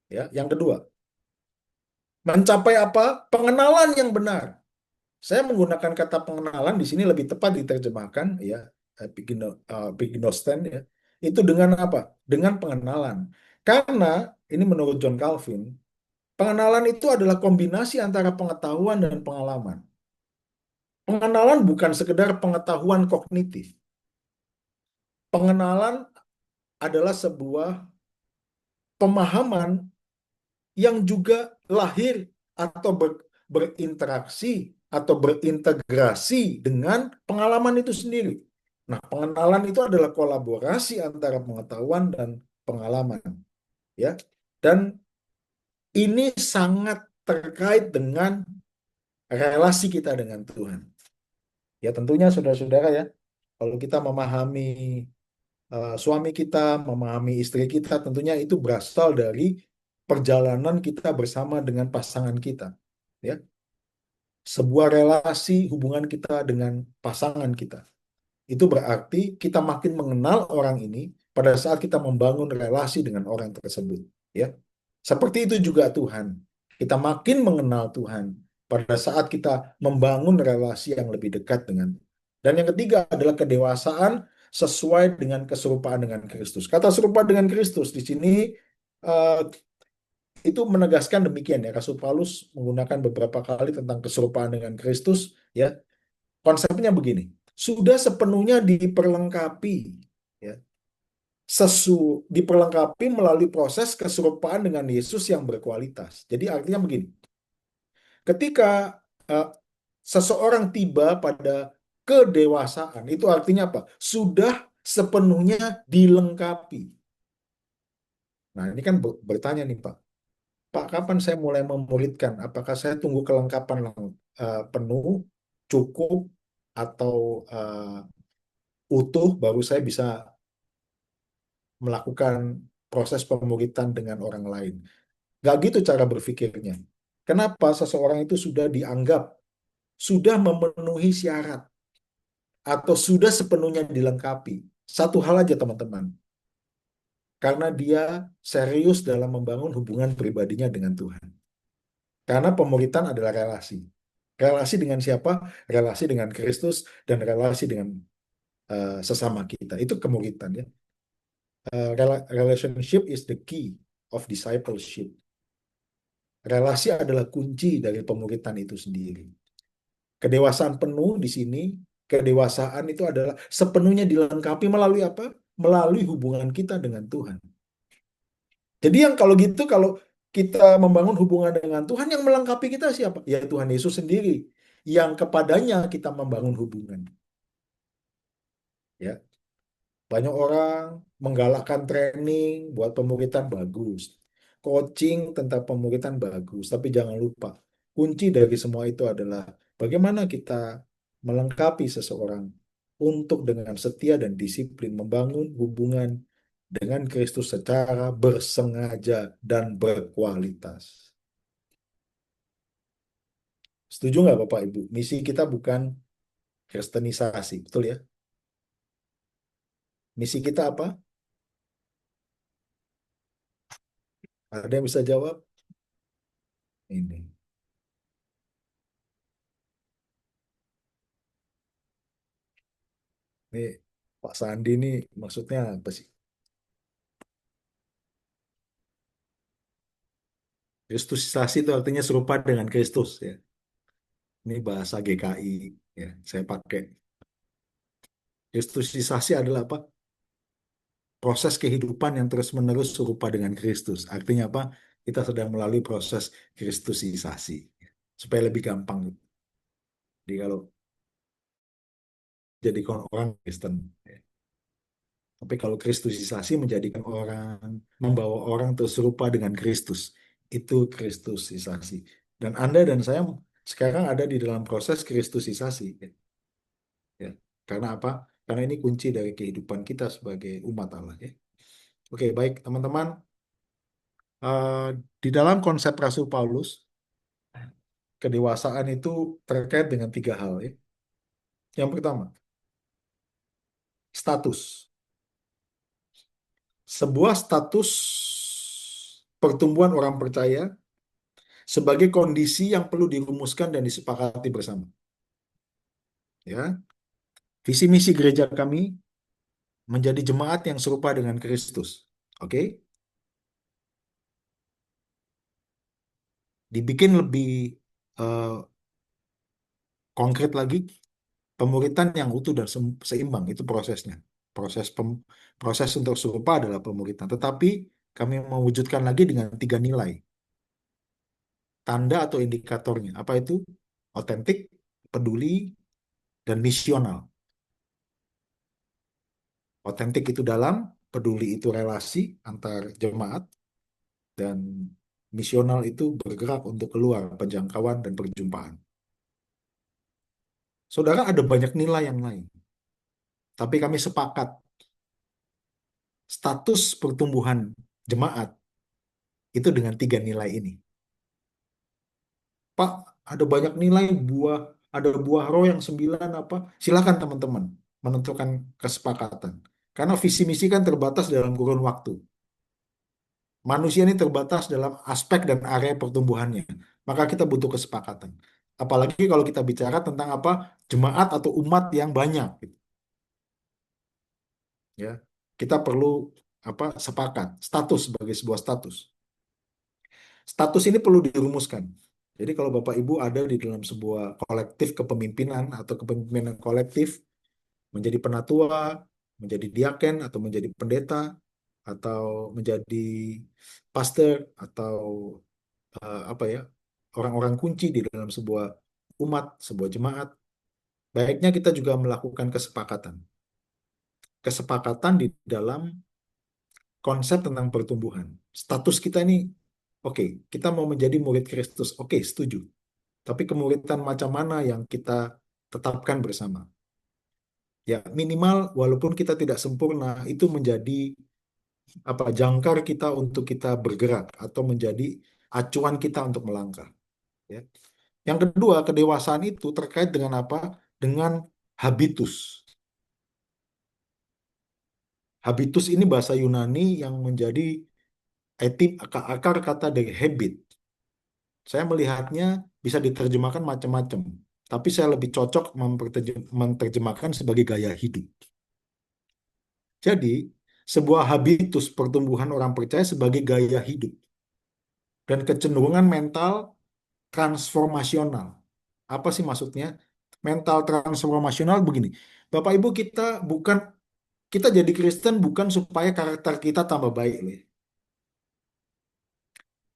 Ya, yang kedua, mencapai apa? Pengenalan yang benar. Saya menggunakan kata pengenalan di sini lebih tepat diterjemahkan ya, epignosten ya. Itu dengan apa? Dengan pengenalan. Karena ini menurut John Calvin, pengenalan itu adalah kombinasi antara pengetahuan dan pengalaman. Pengenalan bukan sekedar pengetahuan kognitif. Pengenalan adalah sebuah pemahaman yang juga lahir atau berinteraksi atau berintegrasi dengan pengalaman itu sendiri. Nah, pengenalan itu adalah kolaborasi antara pengetahuan dan pengalaman, ya. Dan ini sangat terkait dengan relasi kita dengan Tuhan. Ya, tentunya saudara-saudara ya, kalau kita memahami suami kita, memahami istri kita, tentunya itu berasal dari perjalanan kita bersama dengan pasangan kita. Ya, sebuah relasi hubungan kita dengan pasangan kita. Itu berarti kita makin mengenal orang ini pada saat kita membangun relasi dengan orang tersebut. Ya, seperti itu juga Tuhan. Kita makin mengenal Tuhan pada saat kita membangun relasi yang lebih dekat dengan. Dan yang ketiga adalah kedewasaan sesuai dengan keserupaan dengan Kristus. Kata serupa dengan Kristus di sini eh, itu menegaskan demikian ya. Rasul Paulus menggunakan beberapa kali tentang keserupaan dengan Kristus ya. Konsepnya begini, sudah sepenuhnya diperlengkapi ya. Diperlengkapi melalui proses keserupaan dengan Yesus yang berkualitas. Jadi artinya begini, ketika uh, seseorang tiba pada kedewasaan, itu artinya apa? Sudah sepenuhnya dilengkapi. Nah, ini kan bertanya nih Pak. Pak, kapan saya mulai memuridkan? Apakah saya tunggu kelengkapan penuh, cukup, atau utuh, baru saya bisa melakukan proses pemuridan dengan orang lain? Gak gitu cara berpikirnya. Kenapa seseorang itu sudah dianggap, sudah memenuhi syarat, atau sudah sepenuhnya dilengkapi? Satu hal aja teman-teman, karena dia serius dalam membangun hubungan pribadinya dengan Tuhan. Karena pemuridan adalah relasi. Relasi dengan siapa? Relasi dengan Kristus dan relasi dengan sesama kita. Itu kemuridan ya. Relationship is the key of discipleship. Relasi adalah kunci dari pemuridan itu sendiri. Kedewasaan penuh di sini, kedewasaan itu adalah sepenuhnya dilengkapi melalui apa? Melalui hubungan kita dengan Tuhan. Jadi yang kalau gitu, kalau kita membangun hubungan dengan Tuhan, yang melengkapi kita siapa? Ya Tuhan Yesus sendiri. Yang kepadanya kita membangun hubungan. Ya, banyak orang menggalakkan training buat pemuridan bagus. Coaching tentang pemuridan bagus, tapi jangan lupa kunci dari semua itu adalah bagaimana kita melengkapi seseorang untuk dengan setia dan disiplin membangun hubungan dengan Kristus secara bersengaja dan berkualitas. Setuju nggak Bapak Ibu? Misi kita bukan kristenisasi, betul ya? Misi kita apa? Ada yang bisa jawab? Ini. Ini Pak Sandi ini maksudnya apa sih? Kristusisasi itu artinya serupa dengan Kristus ya. Ini bahasa GKI ya. Saya pakai. Kristusisasi adalah apa? Proses kehidupan yang terus-menerus serupa dengan Kristus. Artinya apa? Kita sedang melalui proses Kristusisasi. Supaya lebih gampang. Jadi kalau jadi orang Kristen. Ya. Tapi kalau Kristusisasi menjadikan orang, membawa orang terus serupa dengan Kristus. Itu Kristusisasi. Dan Anda dan saya sekarang ada di dalam proses Kristusisasi. Ya. Karena apa? Karena ini kunci dari kehidupan kita sebagai umat Allah. Ya. Oke, baik teman-teman. Eh, di dalam konsep Rasul Paulus, kedewasaan itu terkait dengan tiga hal. Ya. Yang pertama, status. Sebuah status pertumbuhan orang percaya sebagai kondisi yang perlu dirumuskan dan disepakati bersama. Ya, visi misi gereja kami menjadi jemaat yang serupa dengan Kristus. Oke, dibikin lebih eh, konkret lagi, pemuritan yang utuh dan seimbang itu prosesnya. Proses proses untuk serupa adalah pemuritan. Tetapi kami mewujudkan lagi dengan tiga nilai, tanda atau indikatornya. Apa itu? Otentik, peduli, dan misional. Otentik itu dalam, peduli itu relasi antar jemaat, dan misional itu bergerak untuk keluar penjangkauan dan perjumpaan. Saudara, ada banyak nilai yang lain, tapi kami sepakat status pertumbuhan jemaat itu dengan tiga nilai ini. Pak, ada banyak nilai buah, ada buah roh yang sembilan apa? Silakan teman-teman menentukan kesepakatan. Karena visi misi kan terbatas dalam kurun waktu. Manusia ini terbatas dalam aspek dan area pertumbuhannya. Maka kita butuh kesepakatan. Apalagi kalau kita bicara tentang apa? Jemaat atau umat yang banyak, gitu. Ya. Kita perlu apa? Sepakat, status sebagai sebuah status. Status ini perlu dirumuskan. Jadi kalau Bapak Ibu ada di dalam sebuah kolektif kepemimpinan atau kepemimpinan kolektif, menjadi penatua, menjadi diaken atau menjadi pendeta atau menjadi pastor atau apa ya, orang-orang kunci di dalam sebuah umat, sebuah jemaat, baiknya kita juga melakukan kesepakatan. Kesepakatan di dalam konsep tentang pertumbuhan. Status kita ini, oke, kita mau menjadi murid Kristus, oke, setuju. Tapi kemuritan macam mana yang kita tetapkan bersama? Ya, minimal walaupun kita tidak sempurna, itu menjadi apa jangkar kita untuk kita bergerak atau menjadi acuan kita untuk melangkah. Ya. Yang kedua, kedewasaan itu terkait dengan apa? Dengan habitus. Habitus ini bahasa Yunani yang menjadi akar kata dari habit. Saya melihatnya bisa diterjemahkan macam-macam, tapi saya lebih cocok menerjemahkan sebagai gaya hidup. Jadi, sebuah habitus pertumbuhan orang percaya sebagai gaya hidup dan kecenderungan mental transformasional. Apa sih maksudnya? Mental transformasional begini. Bapak Ibu, kita jadi Kristen bukan supaya karakter kita tambah baik loh ya.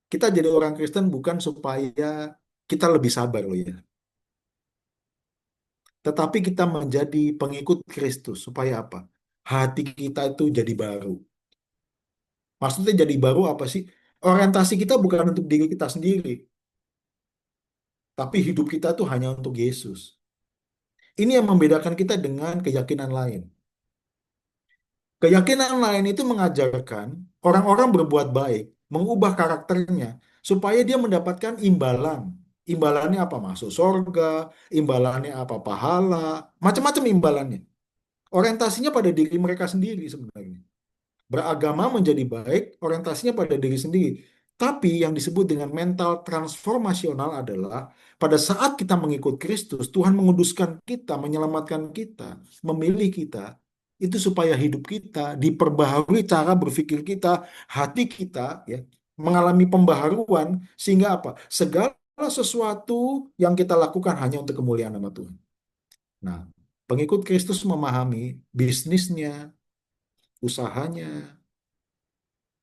Kita jadi orang Kristen bukan supaya kita lebih sabar loh ya. Tetapi kita menjadi pengikut Kristus supaya apa? Hati kita itu jadi baru. Maksudnya jadi baru apa sih? Orientasi kita bukan untuk diri kita sendiri. tapi hidup kita tuh hanya untuk Yesus. Ini yang membedakan kita dengan keyakinan lain. Keyakinan lain itu mengajarkan orang-orang berbuat baik, mengubah karakternya supaya dia mendapatkan imbalan. Imbalannya apa? Masuk surga, imbalannya apa? Pahala, macam-macam imbalannya. Orientasinya pada diri mereka sendiri sebenarnya. Beragama menjadi baik, orientasinya pada diri sendiri. Tapi yang disebut dengan mental transformasional adalah pada saat kita mengikut Kristus, Tuhan menguduskan kita, menyelamatkan kita, memilih kita, itu supaya hidup kita diperbaharui cara berpikir kita, hati kita, ya, mengalami pembaharuan sehingga apa? Segala sesuatu yang kita lakukan hanya untuk kemuliaan nama Tuhan. Nah, pengikut Kristus memahami bisnisnya, usahanya,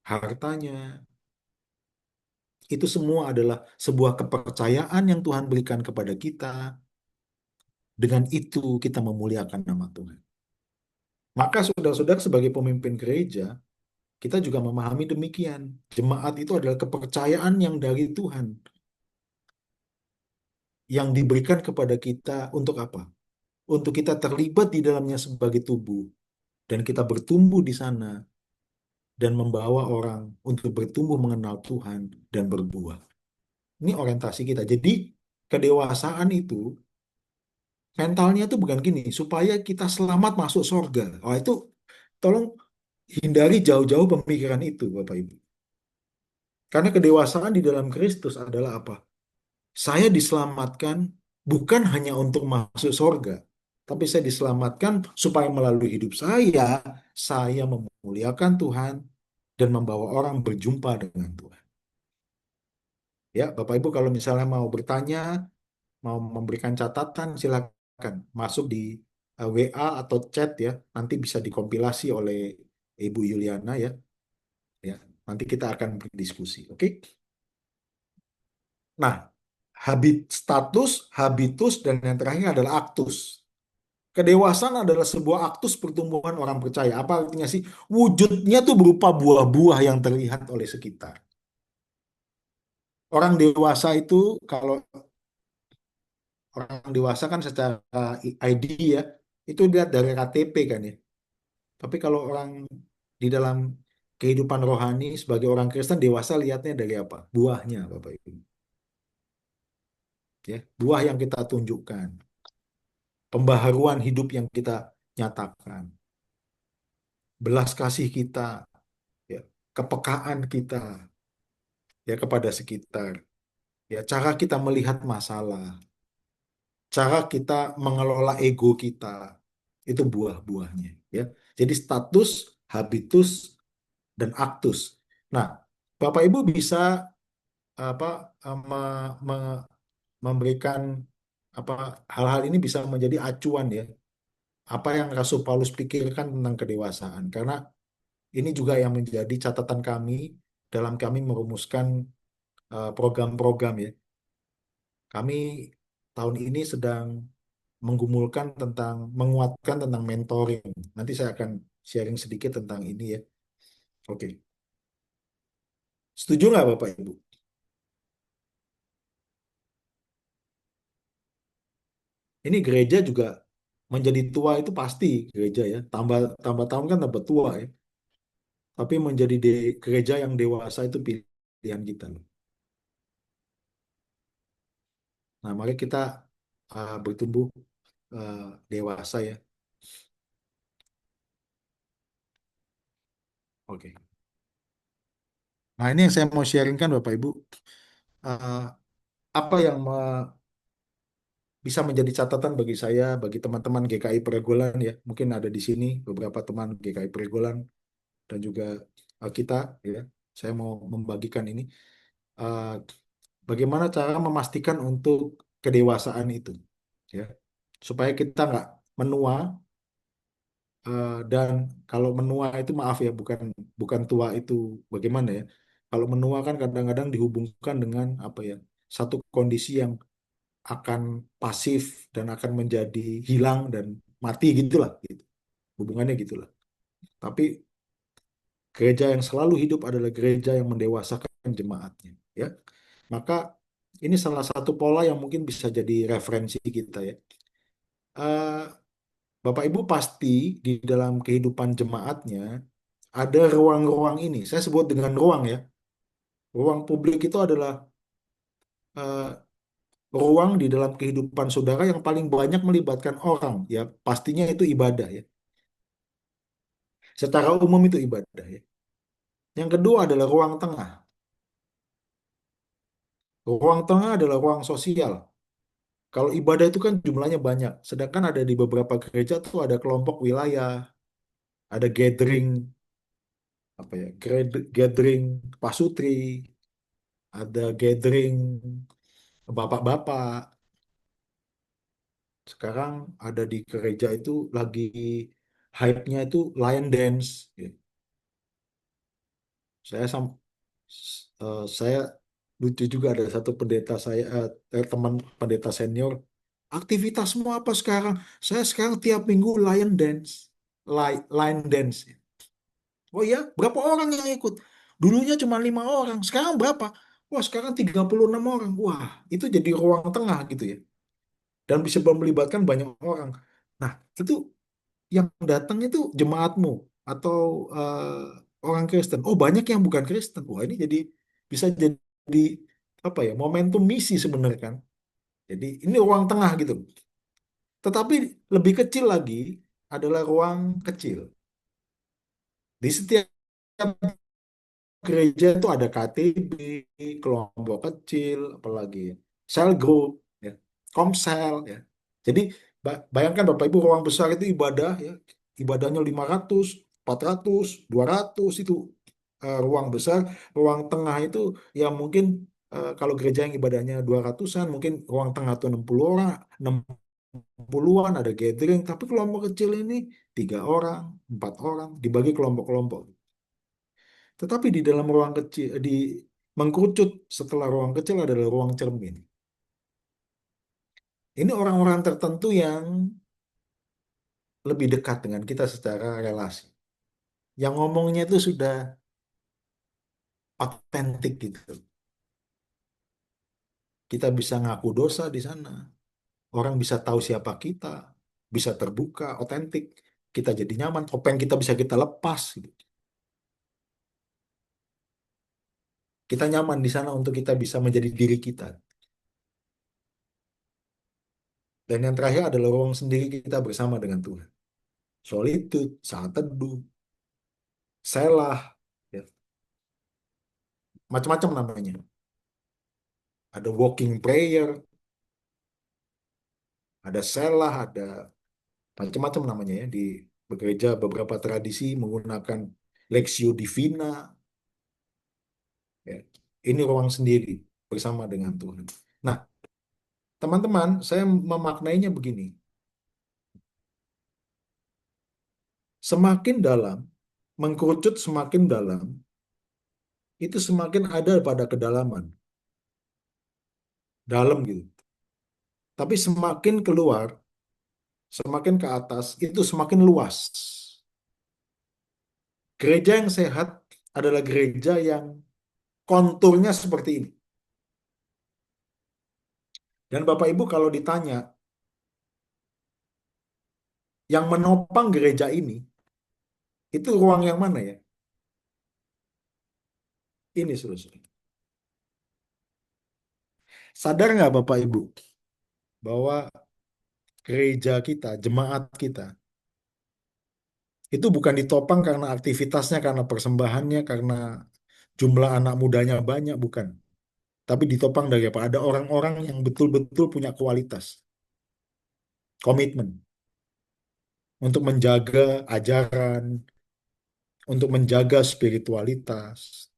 hartanya, itu semua adalah sebuah kepercayaan yang Tuhan berikan kepada kita. Dengan itu kita memuliakan nama Tuhan. Maka saudara-saudara sebagai pemimpin gereja, kita juga memahami demikian. Jemaat itu adalah kepercayaan yang dari Tuhan. Yang diberikan kepada kita untuk apa? Untuk kita terlibat di dalamnya sebagai tubuh. Dan kita bertumbuh di sana. Dan membawa orang untuk bertumbuh mengenal Tuhan dan berbuah. Ini orientasi kita. Jadi kedewasaan itu mentalnya itu bukan gini, supaya kita selamat masuk surga. Oh itu tolong hindari jauh-jauh pemikiran itu, Bapak Ibu. Karena kedewasaan di dalam Kristus adalah apa? Saya diselamatkan bukan hanya untuk masuk surga, tapi saya diselamatkan supaya melalui hidup saya memuliakan Tuhan dan membawa orang berjumpa dengan Tuhan. Ya, Bapak Ibu kalau misalnya mau bertanya, mau memberikan catatan, silakan masuk di WA atau chat ya. Nanti bisa dikompilasi oleh Ibu Yuliana ya. Ya, nanti kita akan berdiskusi. Oke? Nah, status, habitus, dan yang terakhir adalah aktus. Kedewasaan adalah sebuah aktus pertumbuhan orang percaya. Apa artinya sih? Wujudnya tuh berupa buah-buah yang terlihat oleh sekitar. Orang dewasa itu kalau orang dewasa kan secara ID ya, itu dilihat dari KTP kan ya. Tapi kalau orang di dalam kehidupan rohani sebagai orang Kristen dewasa lihatnya dari apa? Buahnya, Bapak Ibu. Ya, buah yang kita tunjukkan, pembaharuan hidup yang kita nyatakan, belas kasih kita, ya, kepekaan kita ya kepada sekitar, ya, cara kita melihat masalah, cara kita mengelola ego kita, itu buah-buahnya, ya. Jadi status, habitus, dan aktus. Nah, Bapak Ibu bisa apa memberikan apa hal-hal ini bisa menjadi acuan ya. Apa yang Rasul Paulus pikirkan tentang kedewasaan. Karena ini juga yang menjadi catatan kami dalam kami merumuskan program-program ya. Kami tahun ini sedang menggumulkan menguatkan tentang mentoring. Nanti saya akan sharing sedikit tentang ini ya. Oke. Setuju nggak Bapak Ibu? Ini gereja juga menjadi tua itu pasti gereja ya. Tambah tambah tahun kan tambah tua ya. Tapi menjadi gereja yang dewasa itu pilihan kita. Nah, mari kita bertumbuh uh, dewasa ya. Oke. Nah, ini yang saya mau sharingkan Bapak Ibu. Uh, apa yang bisa menjadi catatan bagi saya, bagi teman-teman GKI Peregolan ya. Mungkin ada di sini beberapa teman GKI Peregolan dan juga kita ya. Saya mau membagikan ini. Uh, Bagaimana cara memastikan untuk kedewasaan itu ya. Supaya kita nggak menua dan kalau menua itu maaf ya bukan bukan tua itu bagaimana ya. Kalau menua kan kadang-kadang dihubungkan dengan apa ya satu kondisi yang akan pasif dan akan menjadi hilang dan mati gitulah gitu. Hubungannya gitulah. Tapi gereja yang selalu hidup adalah gereja yang mendewasakan jemaatnya ya. Maka Ini salah satu pola yang mungkin bisa jadi referensi kita ya. Eh, Bapak Ibu pasti di dalam kehidupan jemaatnya ada ruang-ruang ini. Saya sebut dengan ruang ya. Ruang publik itu adalah eh, ruang di dalam kehidupan saudara yang paling banyak melibatkan orang ya. Pastinya itu ibadah ya. Secara umum itu ibadah ya. Yang kedua adalah ruang tengah. Ruang tengah adalah ruang sosial. Kalau ibadah itu kan jumlahnya banyak. Sedangkan ada di beberapa gereja tuh ada kelompok wilayah, ada gathering apa ya, gathering pasutri, ada gathering bapak-bapak. Sekarang ada di gereja itu lagi hype-nya itu lion dance. Ya. Saya saya lucu juga ada satu pendeta saya teman pendeta senior. Aktivitasmu apa sekarang? Saya sekarang tiap minggu lion dance, lion dance. Oh iya, berapa orang yang ikut? Dulunya cuma 5 orang, sekarang berapa? Wah, sekarang 36 orang. Wah, itu jadi ruang tengah gitu ya. Dan bisa melibatkan banyak orang. Nah, itu yang datang itu jemaatmu atau orang Kristen. Oh, banyak yang bukan Kristen. Wah, ini jadi bisa jadi apa ya? Momentum misi sebenarnya kan. Jadi ini ruang tengah gitu. Tetapi lebih kecil lagi adalah ruang kecil. Di setiap gereja itu ada KTB, kelompok kecil, apalagi ya, cell group, ya, komsel, ya. Jadi bayangkan Bapak Ibu ruang besar itu ibadah, ya, ibadahnya 500, 400, 200 itu ruang besar, ruang tengah itu yang mungkin kalau gereja yang ibadahnya 200-an, mungkin ruang tengah itu 60 orang, 60-an ada gathering, tapi kelompok kecil ini 3 orang, 4 orang, dibagi kelompok-kelompok. Tetapi di dalam ruang kecil, mengkerucut setelah ruang kecil adalah ruang cermin. Ini orang-orang tertentu yang lebih dekat dengan kita secara relasi. Yang ngomongnya itu sudah otentik gitu. Kita bisa ngaku dosa di sana. Orang bisa tahu siapa kita. Bisa terbuka, otentik. Kita jadi nyaman. Topeng kita bisa kita lepas, gitu. Kita nyaman di sana untuk kita bisa menjadi diri kita. Dan yang terakhir adalah ruang sendiri kita bersama dengan Tuhan. Solitude, saat teduh, selah, ya, macam-macam namanya. Ada walking prayer, ada selah, ada macam-macam namanya ya. Di gereja beberapa tradisi menggunakan Lectio Divina. Ya. Ini ruang sendiri bersama dengan Tuhan. Nah, teman-teman, saya memaknainya begini. Semakin dalam, mengkerucut semakin dalam, itu semakin ada pada kedalaman. Dalam gitu. Tapi semakin keluar, semakin ke atas, itu semakin luas. Gereja yang sehat adalah gereja yang konturnya seperti ini. Dan Bapak Ibu kalau ditanya, yang menopang gereja ini, itu ruang yang mana ya? Ini saudara. Sadar nggak Bapak Ibu, bahwa gereja kita, jemaat kita, itu bukan ditopang karena aktivitasnya, karena persembahannya, karena jumlah anak mudanya banyak, bukan. Tapi ditopang dari apa? Ada orang-orang yang betul-betul punya kualitas, komitmen, untuk menjaga ajaran, untuk menjaga spiritualitas,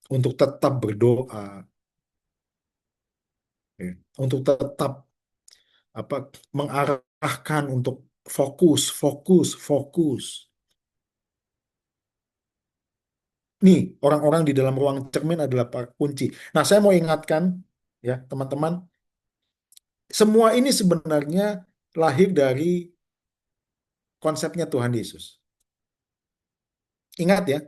untuk tetap berdoa, ya, untuk tetap apa mengarahkan untuk fokus, fokus, fokus. Nih, orang-orang di dalam ruang cermin adalah kunci. Nah, saya mau ingatkan ya, teman-teman, semua ini sebenarnya lahir dari konsepnya Tuhan Yesus. Ingat ya,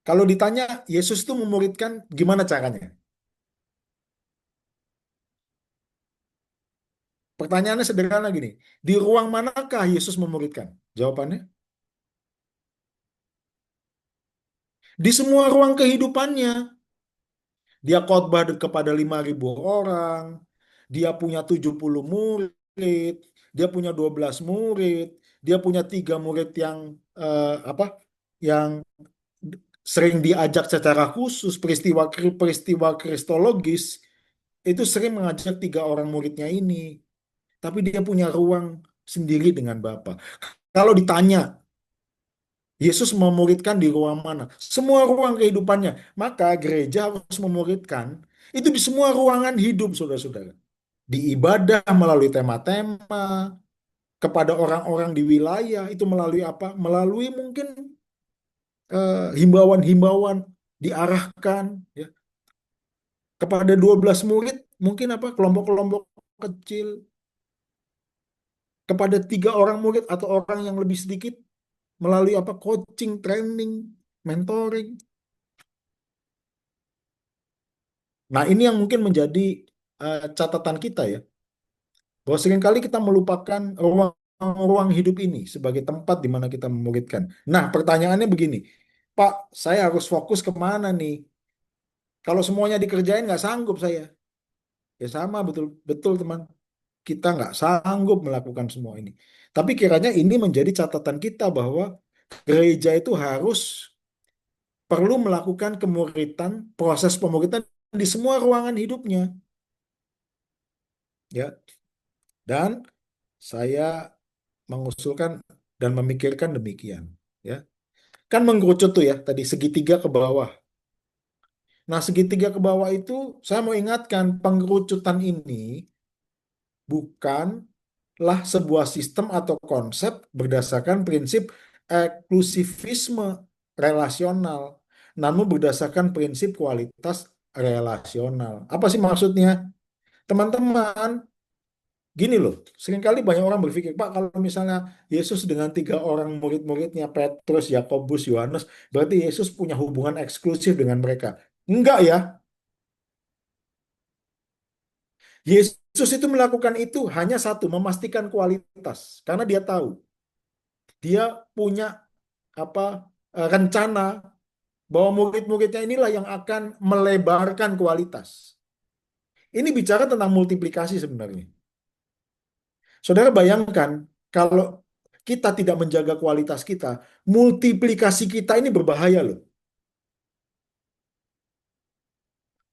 kalau ditanya Yesus itu memuridkan gimana caranya? Pertanyaannya sederhana gini, di ruang manakah Yesus memuridkan? Jawabannya, di semua ruang kehidupannya. Dia khotbah kepada 5.000 orang, dia punya 70 murid, dia punya 12 murid, dia punya 3 murid yang apa? Yang sering diajak secara khusus peristiwa kristologis itu sering mengajak 3 orang muridnya ini. Tapi dia punya ruang sendiri dengan Bapa. Kalau ditanya Yesus memuridkan di ruang mana? Semua ruang kehidupannya. Maka gereja harus memuridkan itu di semua ruangan hidup, saudara-saudara. Di ibadah melalui tema-tema, kepada orang-orang di wilayah, itu melalui apa? Melalui mungkin himbauan-himbauan diarahkan ya, kepada 12 murid, mungkin apa? Kelompok-kelompok kecil, kepada 3 orang murid atau orang yang lebih sedikit, melalui apa? Coaching, training, mentoring. Nah, ini yang mungkin menjadi catatan kita ya, bahwa seringkali kita melupakan ruang hidup ini sebagai tempat di mana kita memuridkan. Nah, pertanyaannya begini, Pak, saya harus fokus kemana nih? Kalau semuanya dikerjain nggak sanggup saya. Ya sama, betul betul teman. Kita nggak sanggup melakukan semua ini. Tapi kiranya ini menjadi catatan kita bahwa gereja itu harus perlu melakukan kemuritan, proses pemuritan di semua ruangan hidupnya, ya. Dan saya mengusulkan dan memikirkan demikian, ya. Kan mengkerucut tuh ya tadi segitiga ke bawah. Nah, segitiga ke bawah itu saya mau ingatkan pengerucutan ini bukanlah sebuah sistem atau konsep berdasarkan prinsip eksklusivisme relasional, namun berdasarkan prinsip kualitas relasional. Apa sih maksudnya? Teman-teman, gini loh, seringkali banyak orang berpikir, Pak, kalau misalnya Yesus dengan 3 orang murid-muridnya, Petrus, Yakobus, Yohanes, berarti Yesus punya hubungan eksklusif dengan mereka. Enggak ya, Yesus itu melakukan itu hanya satu, memastikan kualitas. Karena dia tahu, dia punya apa rencana bahwa murid-muridnya inilah yang akan melebarkan kualitas. Ini bicara tentang multiplikasi sebenarnya. Saudara bayangkan, kalau kita tidak menjaga kualitas kita, multiplikasi kita ini berbahaya loh.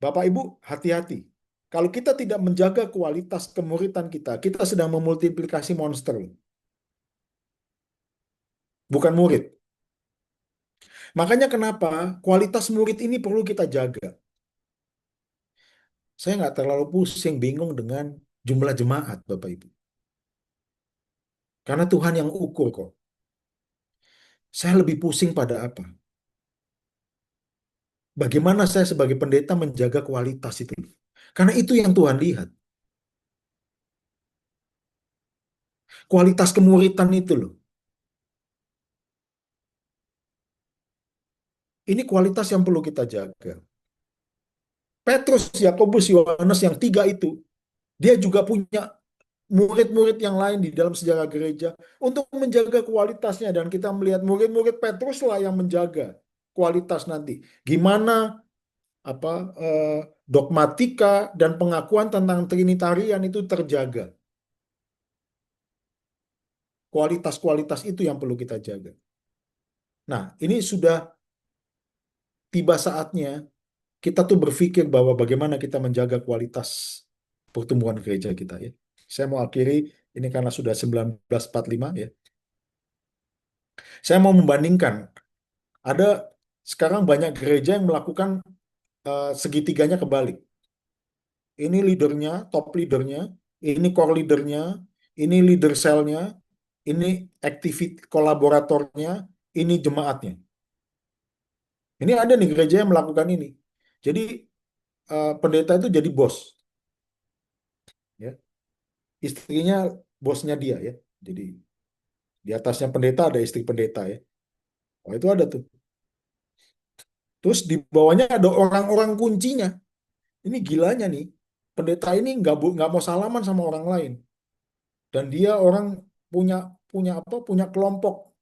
Bapak Ibu, hati-hati. Kalau kita tidak menjaga kualitas kemuritan kita, kita sedang memultiplikasi monster loh. Bukan murid. Makanya kenapa kualitas murid ini perlu kita jaga. Saya nggak terlalu pusing, bingung dengan jumlah jemaat, Bapak Ibu. Karena Tuhan yang ukur kok. Saya lebih pusing pada apa? Bagaimana saya sebagai pendeta menjaga kualitas itu? Karena itu yang Tuhan lihat. Kualitas kemuritan itu loh. Ini kualitas yang perlu kita jaga. Petrus, Yakobus, Yohanes yang 3 itu, dia juga punya murid-murid yang lain di dalam sejarah gereja untuk menjaga kualitasnya. Dan kita melihat murid-murid Petrus lah yang menjaga kualitas nanti. Gimana apa dogmatika dan pengakuan tentang Trinitarian itu terjaga. Kualitas-kualitas itu yang perlu kita jaga. Nah, ini sudah tiba saatnya kita tuh berpikir bahwa bagaimana kita menjaga kualitas pertumbuhan gereja kita ya. Saya mau akhiri ini karena sudah 19.45 ya. Saya mau membandingkan, ada sekarang banyak gereja yang melakukan segitiganya kebalik. Ini leadernya, top leadernya, ini core leadernya, ini leader cell-nya, ini activity kolaboratornya, ini jemaatnya. Ini ada nih gereja yang melakukan ini. Jadi pendeta itu jadi bos, ya. Istrinya bosnya dia ya. Jadi di atasnya pendeta ada istri pendeta ya. Oh itu ada tuh. Terus di bawahnya ada orang-orang kuncinya. Ini gilanya nih. Pendeta ini nggak mau salaman sama orang lain. dan dia orang punya punya apa? Punya kelompok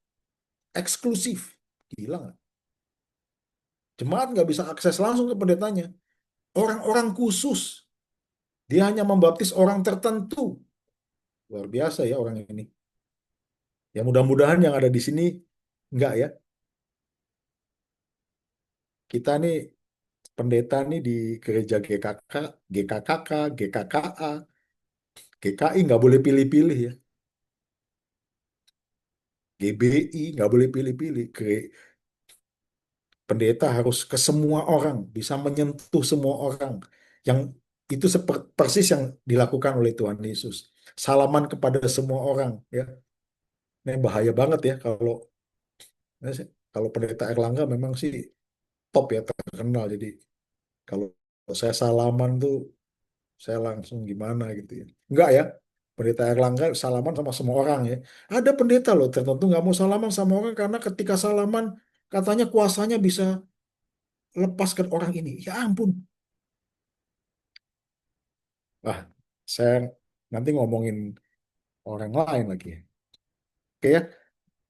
eksklusif. Gila nggak? Jemaat nggak bisa akses langsung ke pendetanya. Orang-orang khusus. Dia hanya membaptis orang tertentu. Luar biasa ya orang ini. Ya mudah-mudahan yang ada di sini enggak ya. Kita nih pendeta nih di gereja GKK, GKKK, GKKA, GKI nggak boleh pilih-pilih ya. GBI nggak boleh pilih-pilih. Pendeta harus ke semua orang, bisa menyentuh semua orang. Yang itu persis yang dilakukan oleh Tuhan Yesus. Salaman kepada semua orang ya. Ini bahaya banget ya kalau pendeta Erlangga memang sih top ya, terkenal. Jadi kalau saya salaman tuh saya langsung gimana gitu ya. Enggak ya. Pendeta Erlangga salaman sama semua orang ya. Ada pendeta loh tertentu nggak mau salaman sama orang karena ketika salaman katanya kuasanya bisa lepaskan orang ini. Ya ampun. Ah, saya nanti ngomongin orang lain lagi ya. Oke ya,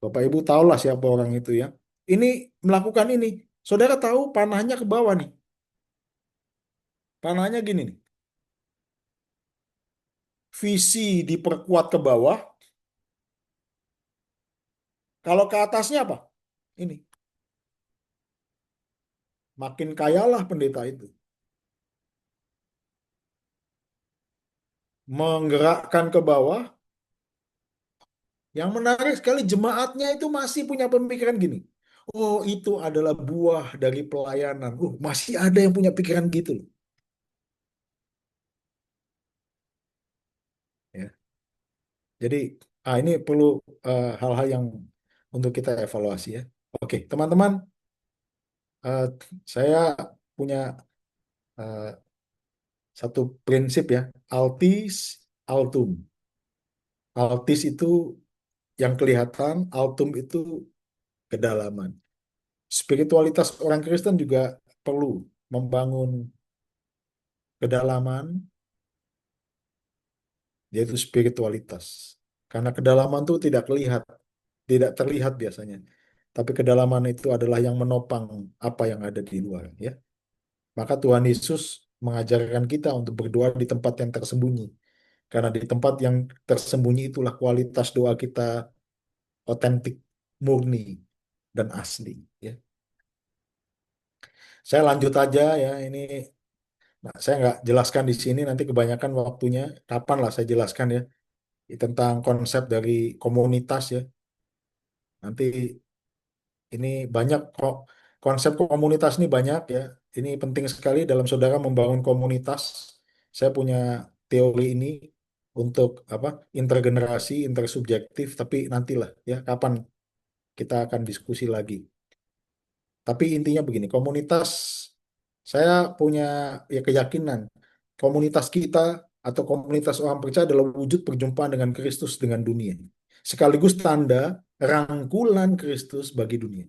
Bapak Ibu tahulah siapa orang itu ya. Ini melakukan ini. Saudara tahu panahnya ke bawah nih. Panahnya gini nih. Visi diperkuat ke bawah. Kalau ke atasnya apa? Ini. Makin kayalah pendeta itu. Menggerakkan ke bawah. Yang menarik sekali jemaatnya itu masih punya pemikiran gini. Oh, itu adalah buah dari pelayanan. Masih ada yang punya pikiran gitu loh. Ya. Jadi, ini perlu hal-hal yang untuk kita evaluasi ya. Oke, teman-teman, eh, saya punya eh, satu prinsip ya, altis altum. Altis itu yang kelihatan, altum itu kedalaman. Spiritualitas orang Kristen juga perlu membangun kedalaman, yaitu spiritualitas. Karena kedalaman itu tidak terlihat biasanya. Tapi kedalaman itu adalah yang menopang apa yang ada di luar, ya. Maka Tuhan Yesus mengajarkan kita untuk berdoa di tempat yang tersembunyi. Karena di tempat yang tersembunyi itulah kualitas doa kita otentik, murni, dan asli. Ya. Saya lanjut aja ya, ini saya nggak jelaskan di sini, nanti kebanyakan waktunya, kapan lah saya jelaskan ya, tentang konsep dari komunitas ya. Nanti ini banyak kok, konsep komunitas ini banyak ya. Ini penting sekali dalam saudara membangun komunitas. Saya punya teori ini untuk apa? Intergenerasi, intersubjektif, tapi nantilah ya kapan kita akan diskusi lagi. Tapi intinya begini, komunitas saya punya ya keyakinan komunitas kita atau komunitas orang percaya adalah wujud perjumpaan dengan Kristus dengan dunia. Sekaligus tanda rangkulan Kristus bagi dunia.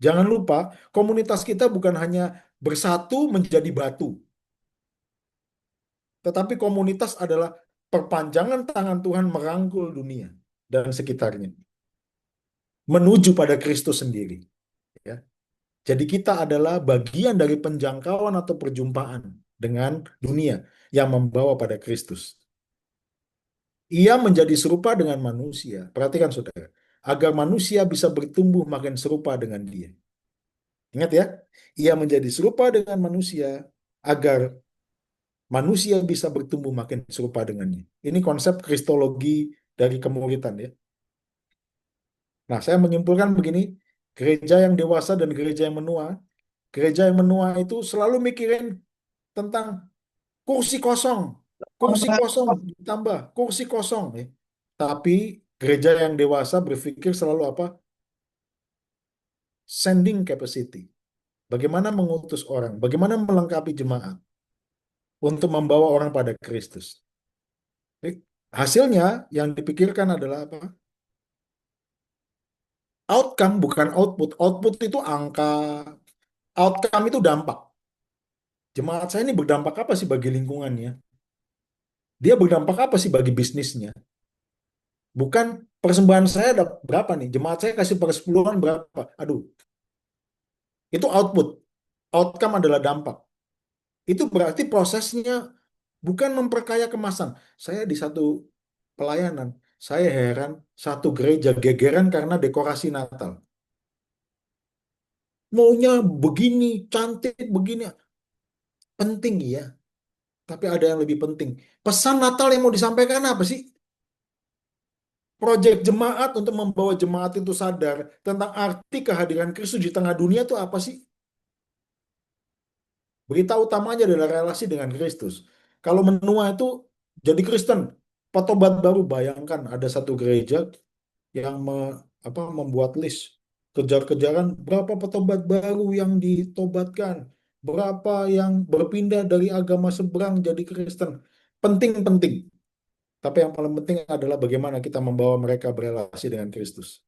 Jangan lupa, komunitas kita bukan hanya bersatu menjadi batu, tetapi komunitas adalah perpanjangan tangan Tuhan merangkul dunia dan sekitarnya menuju pada Kristus sendiri. Ya. Jadi kita adalah bagian dari penjangkauan atau perjumpaan dengan dunia yang membawa pada Kristus. Ia menjadi serupa dengan manusia. Perhatikan saudara, agar manusia bisa bertumbuh makin serupa dengan dia. Ingat ya, ia menjadi serupa dengan manusia agar manusia bisa bertumbuh makin serupa dengannya. Ini konsep kristologi dari kemuritan ya. Nah, saya menyimpulkan begini, gereja yang dewasa dan gereja yang menua. Gereja yang menua itu selalu mikirin tentang kursi kosong, kursi kosong ditambah, kursi kosong ya. Tapi gereja yang dewasa berpikir selalu apa? Sending capacity. Bagaimana mengutus orang, bagaimana melengkapi jemaat untuk membawa orang pada Kristus. Hasilnya yang dipikirkan adalah apa? Outcome bukan output. Output itu angka, outcome itu dampak. Jemaat saya ini berdampak apa sih bagi lingkungannya? Dia berdampak apa sih bagi bisnisnya? Bukan persembahan saya ada berapa nih, jemaat saya kasih persepuluhan berapa. Aduh, itu output. Outcome adalah dampak. Itu berarti prosesnya bukan memperkaya kemasan. Saya di satu pelayanan, saya heran satu gereja gegeran karena dekorasi Natal. Maunya begini, cantik begini. Penting ya, tapi ada yang lebih penting. Pesan Natal yang mau disampaikan apa sih? Proyek jemaat untuk membawa jemaat itu sadar tentang arti kehadiran Kristus di tengah dunia itu apa sih? Berita utamanya adalah relasi dengan Kristus. Kalau menua itu jadi Kristen, petobat baru, bayangkan ada satu gereja yang membuat list kejar-kejaran berapa petobat baru yang ditobatkan, berapa yang berpindah dari agama seberang jadi Kristen. Penting-penting. Tapi yang paling penting adalah bagaimana kita membawa mereka berelasi dengan Kristus.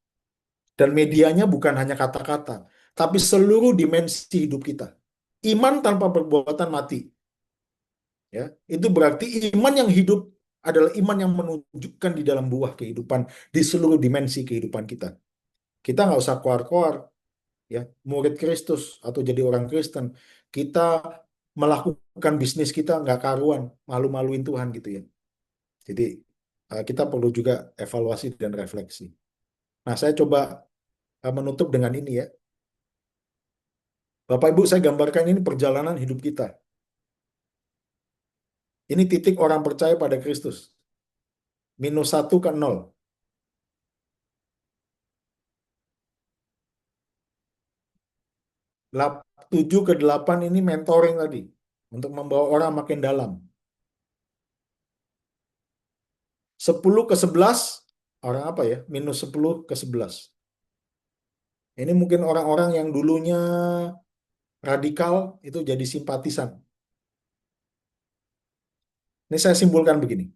Dan medianya bukan hanya kata-kata, tapi seluruh dimensi hidup kita. Iman tanpa perbuatan mati. Ya, itu berarti iman yang hidup adalah iman yang menunjukkan di dalam buah kehidupan di seluruh dimensi kehidupan kita. Kita nggak usah koar-koar, ya, murid Kristus atau jadi orang Kristen. Kita melakukan bisnis kita nggak karuan, malu-maluin Tuhan gitu ya. Jadi kita perlu juga evaluasi dan refleksi. Nah, saya coba menutup dengan ini ya. Bapak Ibu, saya gambarkan ini perjalanan hidup kita. Ini titik orang percaya pada Kristus. -1 ke 0. 7 ke 8 ini mentoring tadi. Untuk membawa orang makin dalam. 10 ke 11, orang apa ya? -10 ke 11. Ini mungkin orang-orang yang dulunya radikal, itu jadi simpatisan. Ini saya simpulkan begini.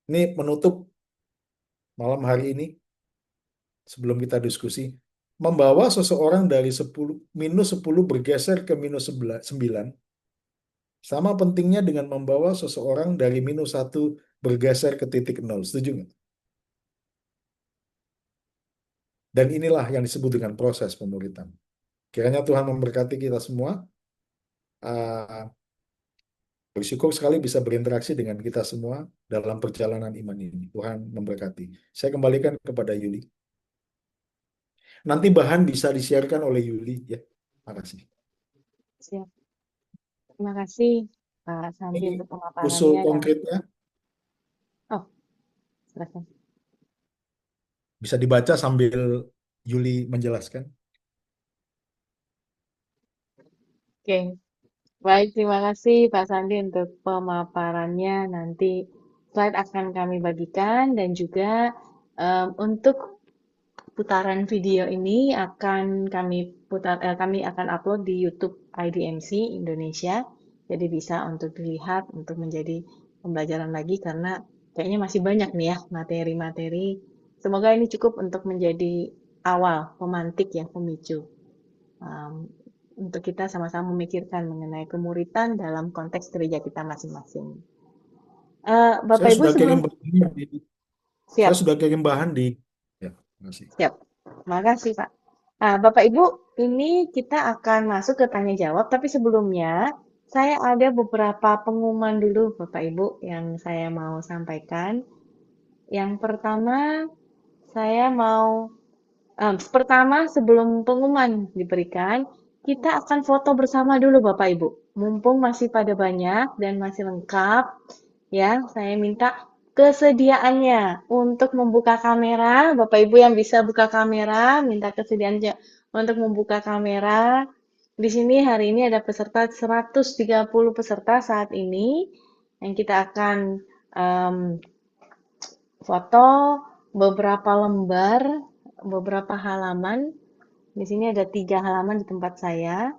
Ini menutup malam hari ini, sebelum kita diskusi. Membawa seseorang dari -10 bergeser ke -9, sama pentingnya dengan membawa seseorang dari -1 bergeser ke titik 0. Setuju nggak? Dan inilah yang disebut dengan proses pemuritan. Kiranya Tuhan memberkati kita semua. Bersyukur sekali bisa berinteraksi dengan kita semua dalam perjalanan iman ini. Tuhan memberkati. Saya kembalikan kepada Yuli. Nanti bahan bisa disiarkan oleh Yuli ya. Terima kasih. Siap. Terima kasih Pak Sandi Ini untuk usul pemaparannya. konkretnya Oh, silakan. bisa dibaca sambil Yuli menjelaskan. Oke, baik, terima kasih Pak Sandi untuk pemaparannya. Nanti slide akan kami bagikan dan juga untuk putaran video ini akan kami akan upload di YouTube IDMC Indonesia. Jadi bisa untuk dilihat untuk menjadi pembelajaran lagi karena kayaknya masih banyak nih ya materi-materi. Semoga ini cukup untuk menjadi awal pemantik ya, pemicu untuk kita sama-sama memikirkan mengenai kemuritan dalam konteks gereja kita masing-masing. Bapak Saya Ibu sudah sebelum kirim bahan di, siap. saya sudah kirim bahan di. Ya, terima kasih. Siap. Terima kasih, Pak. Nah, Bapak Ibu, ini kita akan masuk ke tanya jawab, tapi sebelumnya saya ada beberapa pengumuman dulu, Bapak Ibu, yang saya mau sampaikan. Yang pertama, saya mau pertama sebelum pengumuman diberikan, kita akan foto bersama dulu, Bapak Ibu. Mumpung masih pada banyak dan masih lengkap, ya, saya minta kesediaannya untuk membuka kamera. Bapak Ibu yang bisa buka kamera, minta kesediaannya untuk membuka kamera. Di sini hari ini ada peserta 130 peserta saat ini yang kita akan foto beberapa lembar, beberapa halaman. Di sini ada 3 halaman di tempat saya.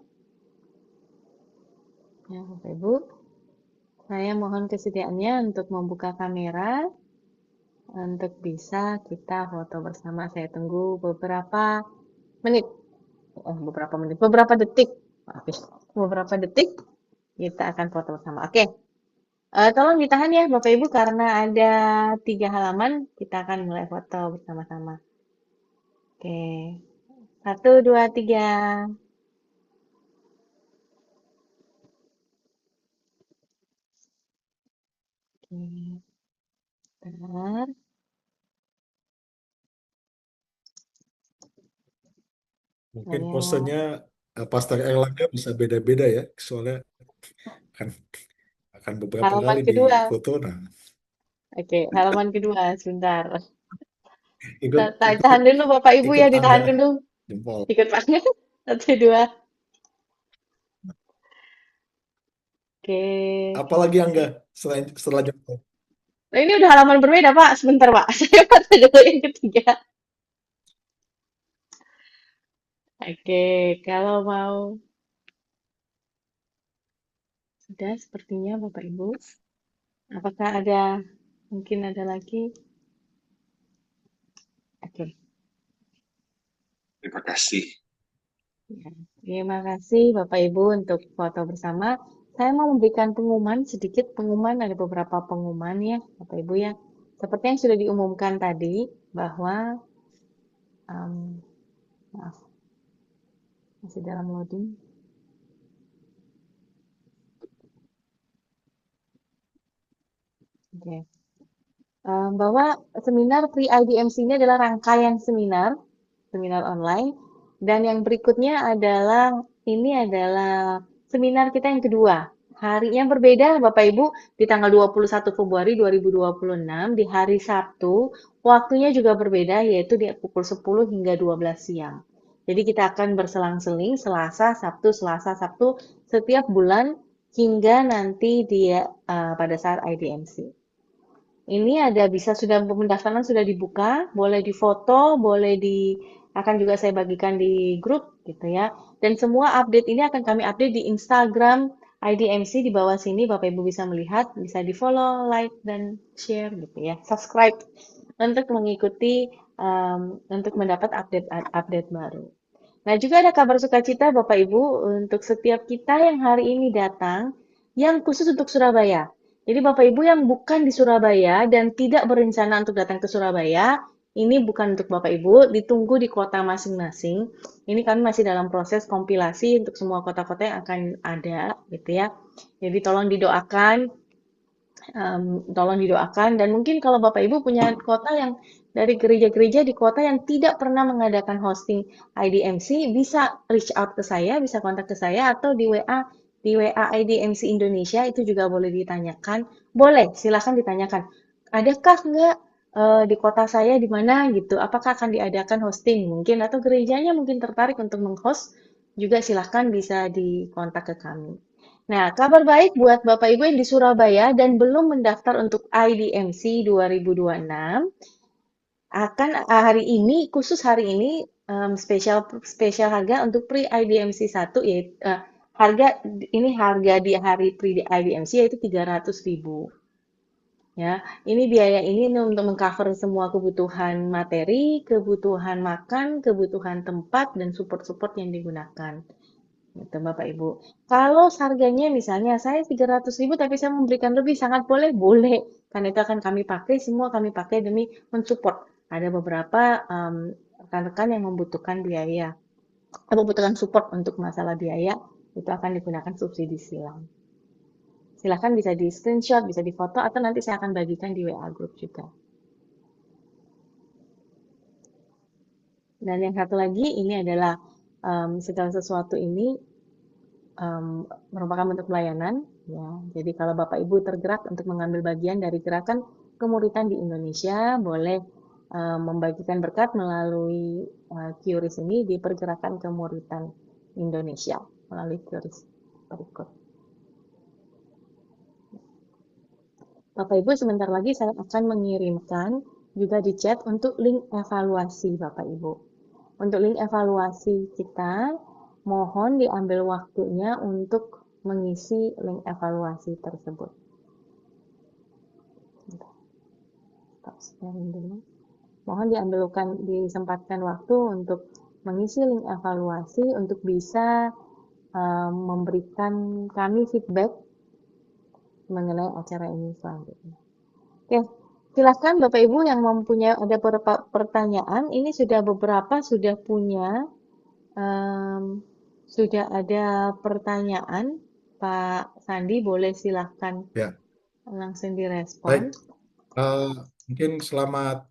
Ya, Bapak Ibu. Saya mohon kesediaannya untuk membuka kamera untuk bisa kita foto bersama. Saya tunggu beberapa menit. Beberapa detik. Beberapa detik kita akan foto bersama. Oke. Tolong ditahan ya Bapak Ibu karena ada 3 halaman, kita akan mulai foto bersama-sama. Oke, 1, 2, 3. Oke, bentar. Mungkin Saya, posenya Pastor Erlangga bisa beda-beda ya, soalnya akan beberapa halaman kali di kedua. foto. Nah, Oke, halaman kedua, sebentar. ikut ikut Tahan dulu Bapak Ibu ikut ya, tanda ditahan dulu. jempol. Ikut banget. 1, 2. Oke, Apalagi yang enggak selain setelah jempol? nah, ini udah halaman berbeda Pak. Sebentar Pak, saya foto dulu yang ketiga. Oke, kalau mau sudah sepertinya Bapak Ibu. Apakah mungkin ada lagi? Oke, Terima kasih. ya. Terima kasih Bapak Ibu untuk foto bersama. Saya mau memberikan sedikit pengumuman, ada beberapa pengumuman ya Bapak Ibu ya. Seperti yang sudah diumumkan tadi, bahwa, maaf, masih dalam loading. Oke. Bahwa seminar Pre-IDMC ini adalah rangkaian seminar online. Dan yang berikutnya ini adalah seminar kita yang kedua. Hari yang berbeda Bapak Ibu di tanggal 21 Februari 2026 di hari Sabtu, waktunya juga berbeda yaitu di pukul 10 hingga 12 siang. Jadi kita akan berselang-seling Selasa, Sabtu setiap bulan hingga nanti pada saat IDMC. Ini sudah pendaftaran sudah dibuka, boleh difoto, akan juga saya bagikan di grup gitu ya. Dan semua update ini akan kami update di Instagram IDMC di bawah sini Bapak Ibu bisa melihat, bisa di-follow, like dan share gitu ya. Subscribe untuk mengikuti untuk mendapat update baru. Nah, juga ada kabar sukacita Bapak Ibu untuk setiap kita yang hari ini datang yang khusus untuk Surabaya. Jadi Bapak Ibu yang bukan di Surabaya dan tidak berencana untuk datang ke Surabaya, ini bukan untuk Bapak Ibu, ditunggu di kota masing-masing. Ini kami masih dalam proses kompilasi untuk semua kota-kota yang akan ada, gitu ya. Jadi tolong didoakan dan mungkin kalau Bapak Ibu punya kota yang dari gereja-gereja di kota yang tidak pernah mengadakan hosting IDMC, bisa reach out ke saya, bisa kontak ke saya atau di WA IDMC Indonesia itu juga boleh ditanyakan. Boleh, silahkan ditanyakan. Adakah enggak di kota saya di mana gitu? Apakah akan diadakan hosting mungkin atau gerejanya mungkin tertarik untuk menghost? Juga silahkan bisa dikontak ke kami. Nah, kabar baik buat Bapak Ibu yang di Surabaya dan belum mendaftar untuk IDMC 2026, khusus hari ini, spesial harga untuk pre-IDMC 1 yaitu harga di hari pre-IDMC yaitu 300.000. Ya, biaya ini untuk mengcover semua kebutuhan materi, kebutuhan makan, kebutuhan tempat dan support-support yang digunakan. Gitu, Bapak Ibu. Kalau harganya misalnya saya 300.000 tapi saya memberikan lebih sangat boleh, boleh. Karena itu akan kami pakai demi mensupport. Ada beberapa rekan-rekan yang membutuhkan membutuhkan support untuk masalah biaya, itu akan digunakan subsidi silang. Silahkan bisa di screenshot, bisa di foto, atau nanti saya akan bagikan di WA group juga. Dan yang satu lagi, ini adalah segala sesuatu ini merupakan bentuk pelayanan ya. Jadi kalau Bapak Ibu tergerak untuk mengambil bagian dari gerakan kemuritan di Indonesia, boleh membagikan berkat melalui QRIS ini di pergerakan kemuritan Indonesia melalui QRIS berikut. Bapak Ibu sebentar lagi saya akan mengirimkan juga di chat untuk link evaluasi Bapak Ibu. Untuk link evaluasi kita, mohon diambil waktunya untuk mengisi link evaluasi tersebut. Stop sharing dulu. Mohon disempatkan waktu untuk mengisi link evaluasi untuk bisa memberikan kami feedback mengenai acara ini selanjutnya. Oke, silahkan Bapak Ibu yang mempunyai ada beberapa pertanyaan. Ini sudah beberapa sudah punya, em, sudah ada pertanyaan. Pak Sandi boleh silahkan Ya, langsung baik. direspon. Mungkin selamat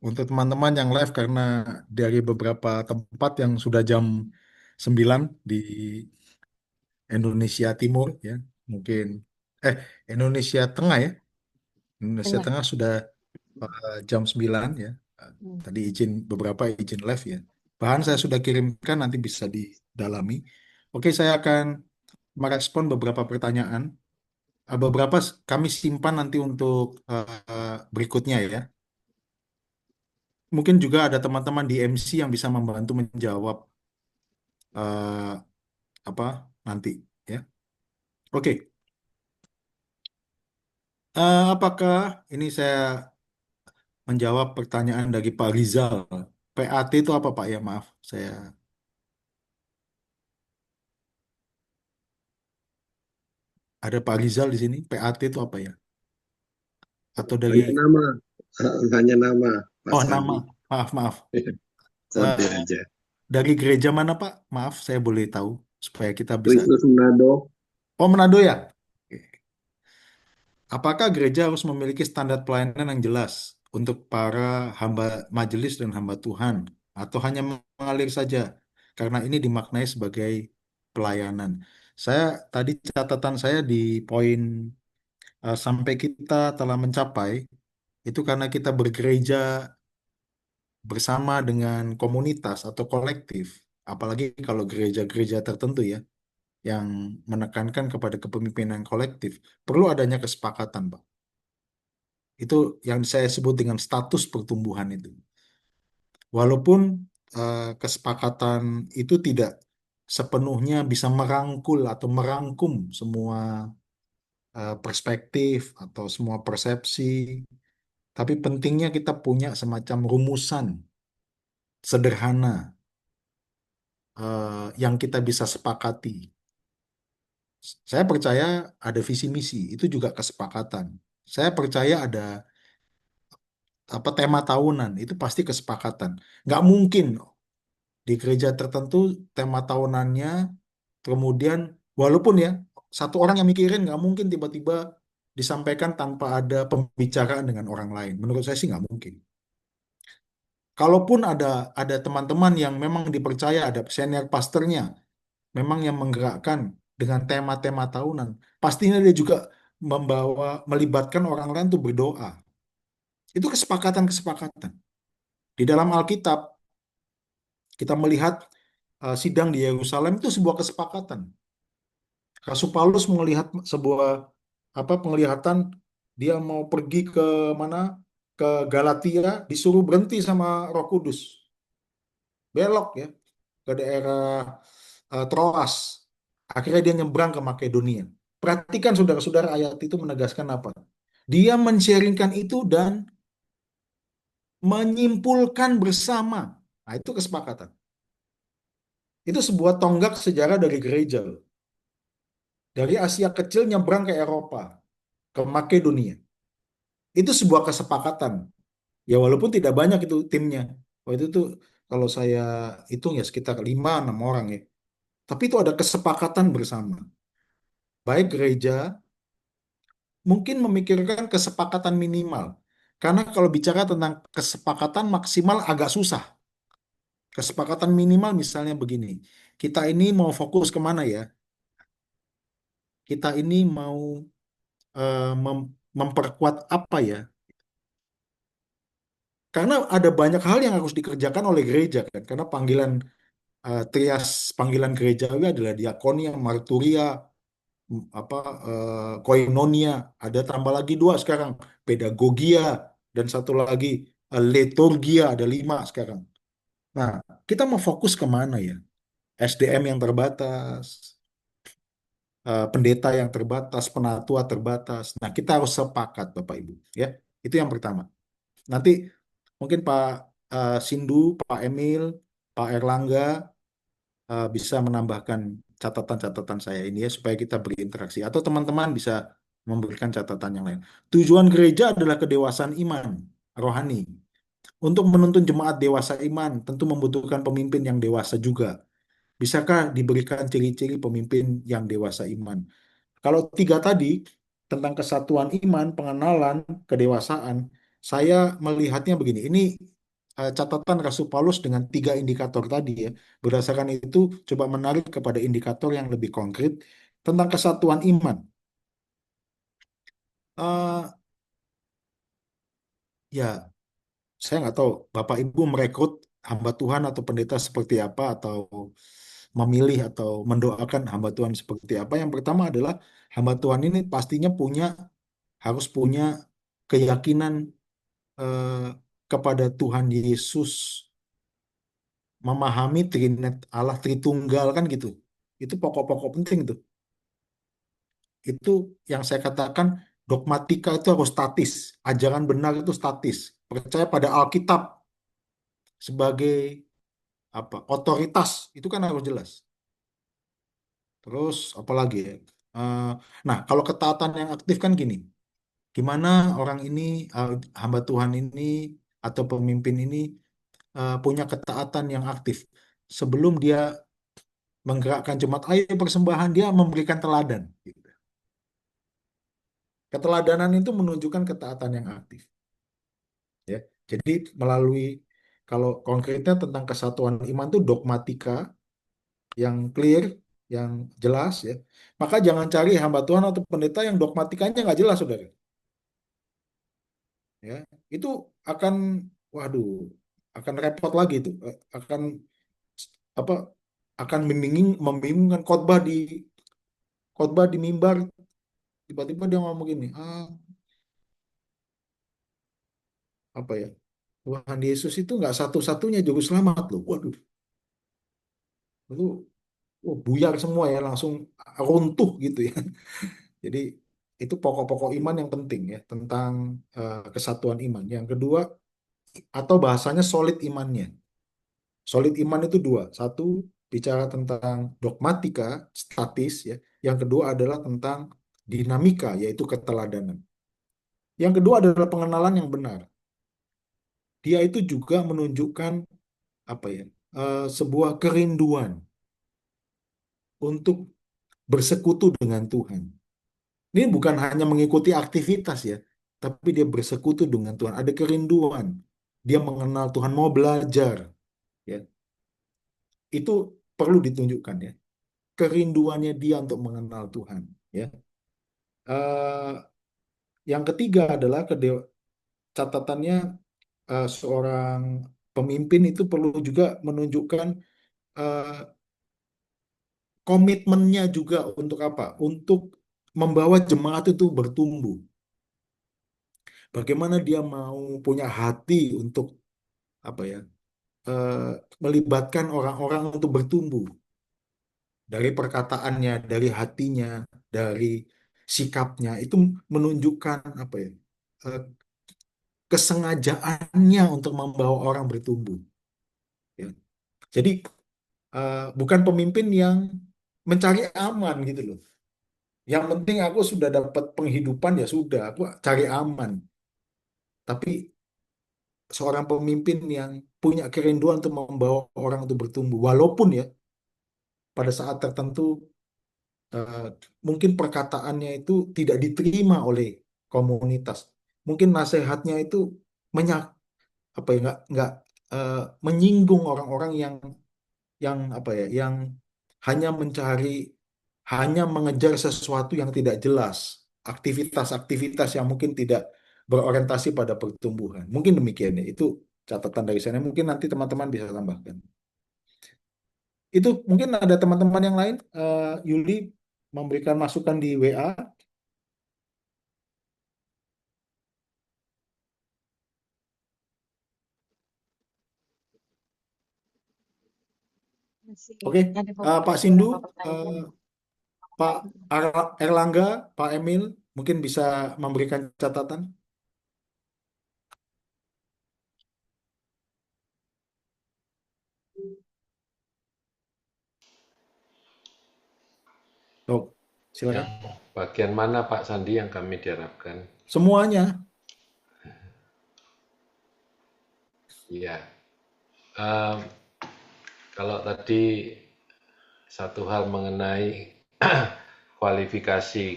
untuk teman-teman yang live karena dari beberapa tempat yang sudah jam 9 di Indonesia Timur ya. Mungkin Indonesia Tengah ya. Indonesia Tengah. Tengah sudah jam 9 ya. Hmm. Tadi beberapa izin live ya. Bahan saya sudah kirimkan nanti bisa didalami. Oke, saya akan merespon beberapa pertanyaan. Beberapa kami simpan nanti untuk berikutnya ya. Mungkin juga ada teman-teman di MC yang bisa membantu menjawab eh, apa nanti ya. Oke, apakah ini saya menjawab pertanyaan dari Pak Rizal. PAT itu apa Pak ya? Maaf, saya ada Pak Rizal di sini. PAT itu apa ya? Atau dari Hanya nama, hanya nama Pak oh nama. Sandi. Maaf, maaf. Kode Eh, aja. dari gereja mana Pak? Maaf, saya boleh tahu supaya kita bisa. Kristus Manado, Oh, Manado ya? Oke. Apakah gereja harus memiliki standar pelayanan yang jelas untuk para hamba majelis dan hamba Tuhan, atau hanya mengalir saja? Karena ini dimaknai sebagai pelayanan. Saya tadi catatan saya di poin sampai kita telah mencapai itu karena kita bergereja bersama dengan komunitas atau kolektif, apalagi kalau gereja-gereja tertentu ya yang menekankan kepada kepemimpinan kolektif, perlu adanya kesepakatan, Pak. Itu yang saya sebut dengan status pertumbuhan itu. Walaupun kesepakatan itu tidak sepenuhnya bisa merangkul atau merangkum semua perspektif atau semua persepsi, tapi pentingnya kita punya semacam rumusan sederhana yang kita bisa sepakati. Saya percaya ada visi misi, itu juga kesepakatan. Saya percaya ada apa tema tahunan, itu pasti kesepakatan. Nggak mungkin di gereja tertentu tema tahunannya kemudian walaupun ya satu orang yang mikirin nggak mungkin tiba-tiba disampaikan tanpa ada pembicaraan dengan orang lain. Menurut saya sih nggak mungkin. Kalaupun ada teman-teman yang memang dipercaya ada senior pastornya, memang yang menggerakkan dengan tema-tema tahunan, pastinya dia juga melibatkan orang lain untuk berdoa. Itu kesepakatan-kesepakatan. Di dalam Alkitab kita melihat sidang di Yerusalem itu sebuah kesepakatan. Rasul Paulus melihat sebuah penglihatan dia mau pergi ke mana? Ke Galatia, disuruh berhenti sama Roh Kudus. Belok ya ke daerah Troas. Akhirnya dia nyebrang ke Makedonia. Perhatikan saudara-saudara ayat itu menegaskan apa? Dia men-sharingkan itu dan menyimpulkan bersama. Nah, itu kesepakatan. Itu sebuah tonggak sejarah dari gereja. Dari Asia kecil nyebrang ke Eropa, ke Makedonia. Itu sebuah kesepakatan. Ya walaupun tidak banyak itu timnya. Waktu itu tuh kalau saya hitung ya sekitar 5-6 orang ya. Tapi itu ada kesepakatan bersama. Baik gereja mungkin memikirkan kesepakatan minimal. Karena kalau bicara tentang kesepakatan maksimal agak susah. Kesepakatan minimal misalnya begini. Kita ini mau fokus kemana ya? Kita ini mau memperkuat apa ya? Karena ada banyak hal yang harus dikerjakan oleh gereja kan. Karena panggilan trias panggilan gerejawi adalah diakonia, marturia, apa koinonia, ada tambah lagi 2 sekarang, pedagogia dan satu lagi liturgia, ada 5 sekarang. Nah, kita mau fokus kemana ya? SDM yang terbatas, pendeta yang terbatas, penatua terbatas. Nah, kita harus sepakat, Bapak Ibu, ya. Itu yang pertama. Nanti mungkin Pak Sindu, Pak Emil, Pak Erlangga bisa menambahkan catatan-catatan saya ini ya supaya kita berinteraksi atau teman-teman bisa memberikan catatan yang lain. Tujuan gereja adalah kedewasaan iman rohani. Untuk menuntun jemaat dewasa iman tentu membutuhkan pemimpin yang dewasa juga. Bisakah diberikan ciri-ciri pemimpin yang dewasa iman? Kalau tiga tadi tentang kesatuan iman, pengenalan, kedewasaan, saya melihatnya begini. Ini catatan Rasul Paulus dengan tiga indikator tadi ya. Berdasarkan itu coba menarik kepada indikator yang lebih konkret tentang kesatuan iman. Eh, ya, saya nggak tahu Bapak Ibu merekrut hamba Tuhan atau pendeta seperti apa atau memilih atau mendoakan hamba Tuhan seperti apa. Yang pertama adalah hamba Tuhan ini pastinya harus punya keyakinan eh, kepada Tuhan Yesus, memahami Trinet Allah Tritunggal kan gitu. Itu pokok-pokok penting tuh. Itu yang saya katakan dogmatika itu harus statis. Ajaran benar itu statis. Percaya pada Alkitab sebagai apa otoritas itu kan harus jelas. Terus apalagi ya? Eh, nah, kalau ketaatan yang aktif kan gini. Gimana orang ini, eh, hamba Tuhan ini atau pemimpin ini punya ketaatan yang aktif. Sebelum dia menggerakkan jemaat, ayo persembahan, dia memberikan teladan. Gitu. Keteladanan itu menunjukkan ketaatan yang aktif. Ya, jadi melalui kalau konkretnya tentang kesatuan iman itu dogmatika yang clear, yang jelas ya. Maka jangan cari hamba Tuhan atau pendeta yang dogmatikanya nggak jelas, saudara. Ya, itu akan, waduh, akan repot lagi itu, akan apa? Akan membingungkan khotbah di mimbar tiba-tiba dia ngomong gini, apa ya? Tuhan Yesus itu nggak satu-satunya juru selamat loh. Waduh, itu buyar semua ya, langsung runtuh gitu ya. Jadi itu pokok-pokok iman yang penting ya tentang kesatuan iman. Yang kedua atau bahasanya solid imannya. Solid iman itu dua. Satu bicara tentang dogmatika, statis ya. Yang kedua adalah tentang dinamika, yaitu keteladanan. Yang kedua adalah pengenalan yang benar. Dia itu juga menunjukkan apa ya? Sebuah kerinduan untuk bersekutu dengan Tuhan. Ini bukan hanya mengikuti aktivitas ya, tapi dia bersekutu dengan Tuhan. Ada kerinduan. Dia mengenal Tuhan, mau belajar. Ya, itu perlu ditunjukkan ya. Kerinduannya dia untuk mengenal Tuhan. Ya, Eh, yang ketiga adalah catatannya seorang pemimpin itu perlu juga menunjukkan eh, komitmennya juga untuk apa? Untuk membawa jemaat itu bertumbuh. Bagaimana dia mau punya hati untuk apa ya? eh, Melibatkan orang-orang untuk bertumbuh dari perkataannya, dari hatinya, dari sikapnya itu menunjukkan apa ya? eh, Kesengajaannya untuk membawa orang bertumbuh. Ya. Jadi bukan pemimpin yang mencari aman gitu loh. Yang penting aku sudah dapat penghidupan ya sudah, aku cari aman. Tapi seorang pemimpin yang punya kerinduan untuk membawa orang untuk bertumbuh, walaupun ya pada saat tertentu eh, mungkin perkataannya itu tidak diterima oleh komunitas. Mungkin nasihatnya itu menyak apa ya nggak eh, menyinggung orang-orang yang apa ya yang hanya hanya mengejar sesuatu yang tidak jelas, aktivitas-aktivitas yang mungkin tidak berorientasi pada pertumbuhan. Mungkin demikian ya. Itu catatan dari saya. Mungkin nanti teman-teman bisa tambahkan. Itu mungkin ada teman-teman yang lain, Yuli memberikan masukan di WA. Masih Oke, ada Pak Sindu, beberapa eh, pertanyaan. Pak Erlangga, Pak Emil, mungkin bisa memberikan catatan. Oh, Yang silakan. bagian mana Pak Sandi yang kami diharapkan? Semuanya. Iya. Em, Kalau tadi satu hal mengenai kualifikasi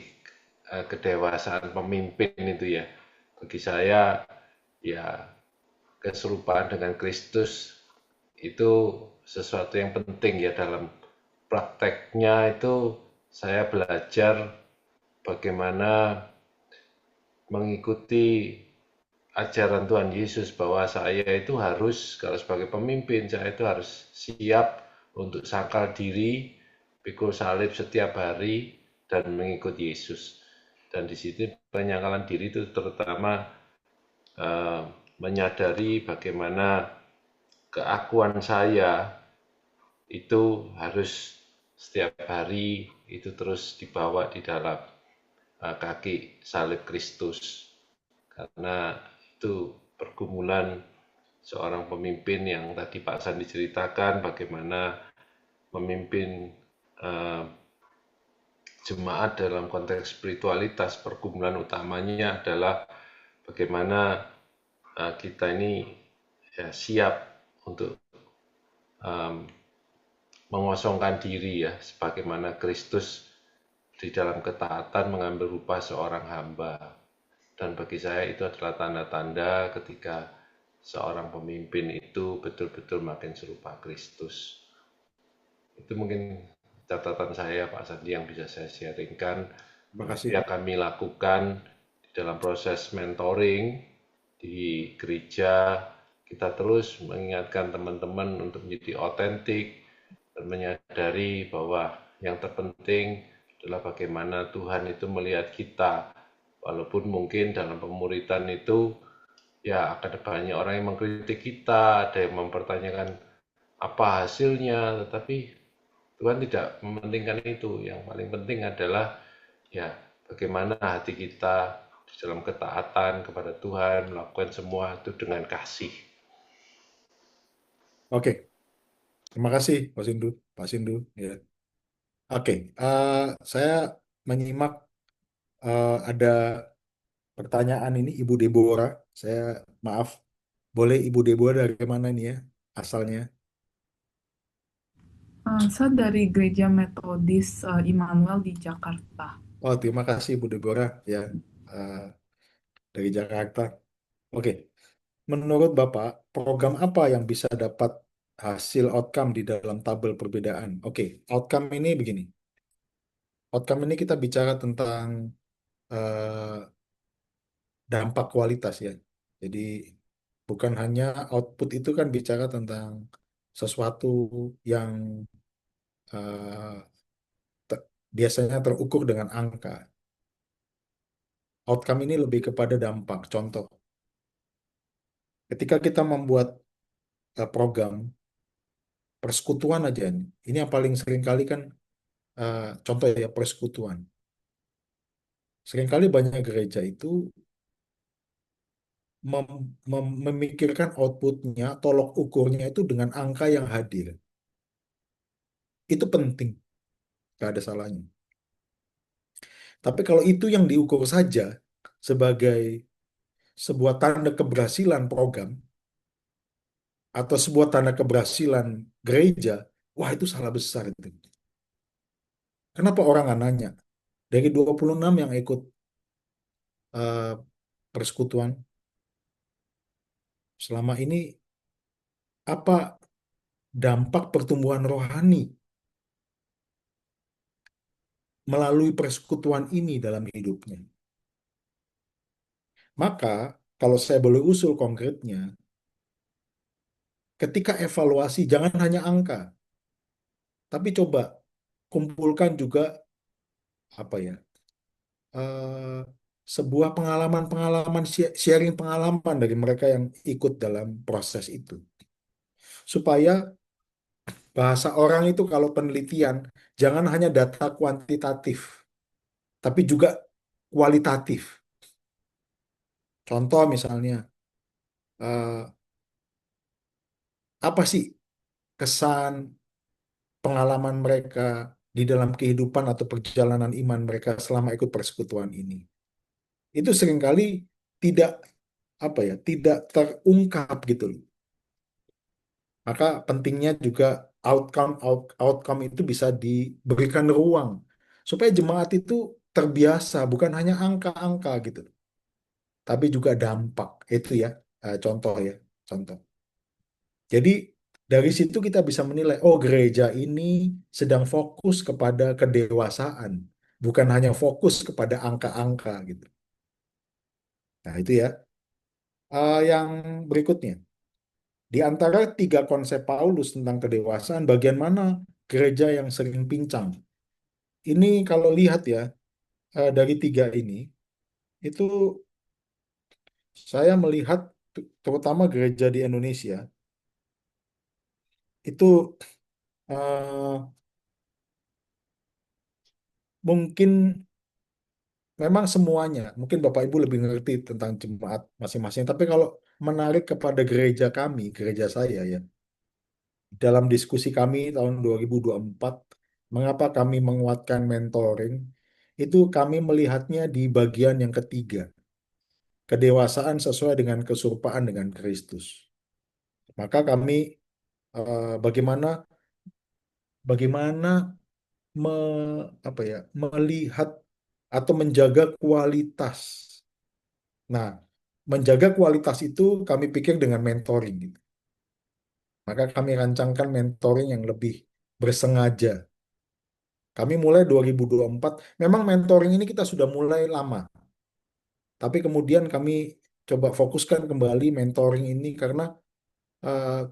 kedewasaan pemimpin itu ya, bagi saya ya keserupaan dengan Kristus itu sesuatu yang penting ya dalam prakteknya itu saya belajar bagaimana mengikuti ajaran Tuhan Yesus bahwa saya itu harus kalau sebagai pemimpin saya itu harus siap untuk sangkal diri, pikul salib setiap hari dan mengikut Yesus. Dan di situ penyangkalan diri itu terutama eh, menyadari bagaimana keakuan saya itu harus setiap hari itu terus dibawa di dalam kaki salib Kristus karena itu pergumulan seorang pemimpin yang tadi Pak Sandi ceritakan bagaimana memimpin eh, jemaat dalam konteks spiritualitas pergumulan utamanya adalah bagaimana kita ini ya, siap untuk um, mengosongkan diri ya sebagaimana Kristus di dalam ketaatan mengambil rupa seorang hamba. Dan bagi saya itu adalah tanda-tanda ketika seorang pemimpin itu betul-betul makin serupa Kristus. Itu mungkin catatan saya Pak Sandi yang bisa saya sharingkan. Terima kasih. Yang kami lakukan di dalam proses mentoring di gereja, kita terus mengingatkan teman-teman untuk menjadi otentik dan menyadari bahwa yang terpenting adalah bagaimana Tuhan itu melihat kita. Walaupun mungkin dalam pemuritan itu ya akan ada banyak orang yang mengkritik kita, ada yang mempertanyakan apa hasilnya, tetapi Tuhan tidak mementingkan itu. Yang paling penting adalah ya bagaimana hati kita di dalam ketaatan kepada Tuhan, melakukan semua itu dengan kasih. Oke, terima kasih Pak Sindu. Pak Sindu. Ya. Oke, saya menyimak ada pertanyaan ini Ibu Deborah. Saya maaf, boleh Ibu Deborah dari mana nih ya asalnya? Saya dari Gereja Metodis Immanuel di Jakarta. Oh, terima kasih Bu Deborah ya eh, dari Jakarta. Oke, menurut Bapak, program apa yang bisa dapat hasil outcome di dalam tabel perbedaan? Oke, outcome ini begini. Outcome ini kita bicara tentang eh, dampak kualitas ya. Jadi bukan hanya output itu kan bicara tentang sesuatu yang eh, biasanya terukur dengan angka. Outcome ini lebih kepada dampak. Contoh, ketika kita membuat program persekutuan aja nih. Ini yang paling sering kali kan contoh ya persekutuan. Seringkali banyak gereja itu memikirkan outputnya, tolok ukurnya itu dengan angka yang hadir. Itu penting, gak ada salahnya. Tapi kalau itu yang diukur saja sebagai sebuah tanda keberhasilan program atau sebuah tanda keberhasilan gereja, wah itu salah besar itu. Kenapa orang nggak nanya? Dari 26 yang ikut eh, persekutuan selama ini apa dampak pertumbuhan rohani melalui persekutuan ini dalam hidupnya. Maka, kalau saya boleh usul konkretnya, ketika evaluasi jangan hanya angka, tapi coba kumpulkan juga apa ya, eh, sebuah pengalaman-pengalaman sharing pengalaman dari mereka yang ikut dalam proses itu, supaya bahasa orang itu kalau penelitian jangan hanya data kuantitatif, tapi juga kualitatif. Contoh misalnya, eh, apa sih kesan pengalaman mereka di dalam kehidupan atau perjalanan iman mereka selama ikut persekutuan ini. Itu seringkali tidak tidak terungkap gitu loh. Maka pentingnya juga outcome itu bisa diberikan ruang supaya jemaat itu terbiasa bukan hanya angka-angka gitu, tapi juga dampak. Itu ya contoh ya, contoh. Jadi dari situ kita bisa menilai, oh gereja ini sedang fokus kepada kedewasaan, bukan hanya fokus kepada angka-angka gitu. Nah itu ya. Yang berikutnya, di antara 3 konsep Paulus tentang kedewasaan, bagian mana gereja yang sering pincang? Ini kalau lihat ya, dari 3 ini, itu saya melihat terutama gereja di Indonesia, itu eh, mungkin memang semuanya, mungkin Bapak Ibu lebih ngerti tentang jemaat masing-masing, tapi kalau menarik kepada gereja kami, gereja saya ya, dalam diskusi kami tahun 2024, mengapa kami menguatkan mentoring, itu kami melihatnya di bagian yang ketiga, kedewasaan sesuai dengan keserupaan dengan Kristus. Maka kami bagaimana bagaimana melihat atau menjaga kualitas. Nah, menjaga kualitas itu kami pikir dengan mentoring gitu. Maka kami rancangkan mentoring yang lebih bersengaja. Kami mulai 2024. Memang mentoring ini kita sudah mulai lama. Tapi kemudian kami coba fokuskan kembali mentoring ini karena eh,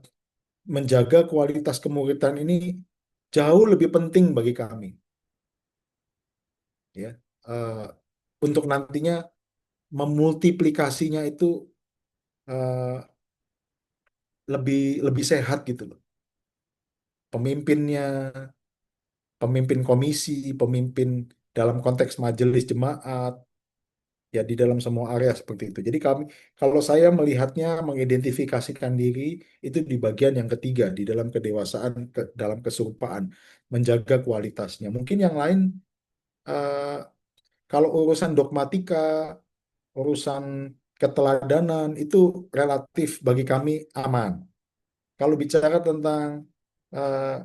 menjaga kualitas kemuridan ini jauh lebih penting bagi kami. Ya, Eh, untuk nantinya memultiplikasinya itu eh, lebih lebih sehat gitu loh. Pemimpinnya, pemimpin komisi, pemimpin dalam konteks majelis jemaat, ya di dalam semua area seperti itu. Jadi kami, kalau saya melihatnya mengidentifikasikan diri itu di bagian yang ketiga di dalam kedewasaan, dalam keserupaan, menjaga kualitasnya. Mungkin yang lain eh, kalau urusan dogmatika, urusan keteladanan itu relatif bagi kami aman. Kalau bicara tentang eh,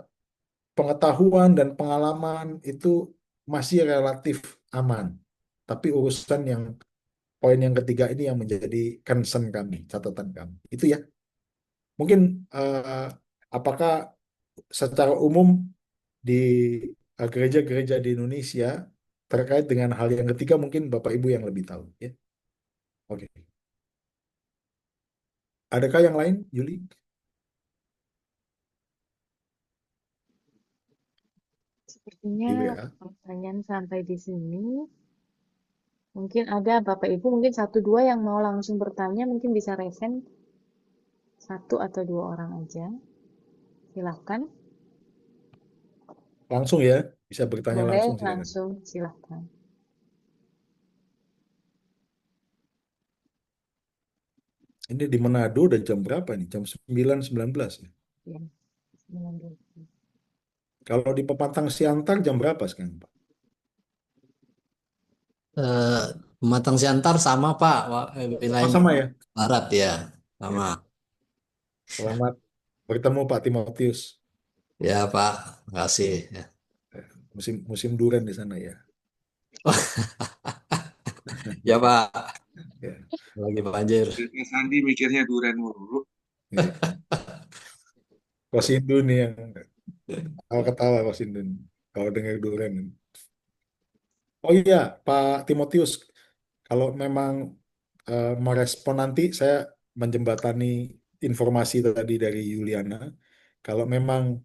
pengetahuan dan pengalaman itu masih relatif aman. Tapi urusan yang poin yang ketiga ini yang menjadi concern kami, catatan kami. Itu ya. Mungkin apakah secara umum di gereja-gereja di Indonesia terkait dengan hal yang ketiga mungkin Bapak Ibu yang lebih tahu ya. Oke. Adakah yang lain, Yuli? Sepertinya Di WA. pertanyaan sampai di sini. Mungkin ada Bapak Ibu, mungkin 1-2 yang mau langsung bertanya, mungkin bisa resen 1 atau 2 orang aja. Silahkan, Langsung ya, bisa bertanya boleh langsung silakan. langsung, silahkan. Ini di Manado udah jam berapa nih? Jam 9.19 ya. Ya, 9 Kalau di Pepatang Siantar jam berapa sekarang, Pak? Eh, Pematang Siantar sama Pak, Oh, wilayahnya sama ya. barat ya, sama. Ya. Selamat bertemu Pak Timotius. Ya Pak, makasih. Ya. Musim musim durian di sana ya. Ya Pak, Ya. lagi banjir. Mas Andi mikirnya durian mulu. Iya. Kosindu nih yang ketawa Kosindu nih, kalau dengar durian. Oh iya, Pak Timotius, kalau memang merespon nanti saya menjembatani informasi tadi dari Yuliana. Kalau memang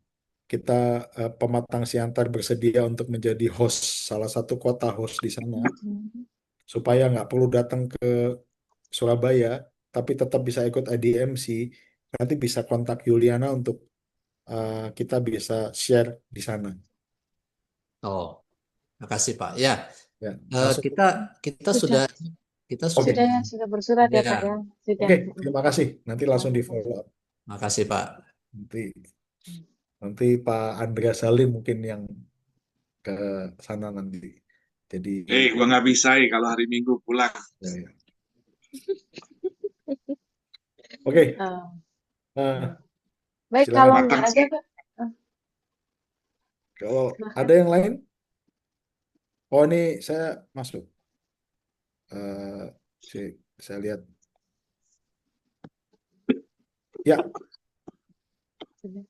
kita Pematang Siantar bersedia untuk menjadi host, salah satu kota host di sana, supaya nggak perlu datang ke Surabaya, tapi tetap bisa ikut IDMC, nanti bisa kontak Yuliana untuk kita bisa share di sana. Oh, makasih Pak. Ya, Ya, langsung. kita kita Sudah, sudah Oke, sudah bersurat ya Pak ya. ya. Sudah. oke, terima kasih. Nanti langsung di Sama-sama. follow up. Makasih Pak. Nanti, nanti Pak Andreas Salim mungkin yang ke sana nanti. Jadi Gua nggak bisa kalau hari Minggu pulang. ya, ya. Oke, Eh, silakan. baik, kalau Matang nggak ada, sih. Pak. Kalau Silahkan. ada yang lain, oh ini saya masuk. Eh, saya lihat. Ya, Sudah.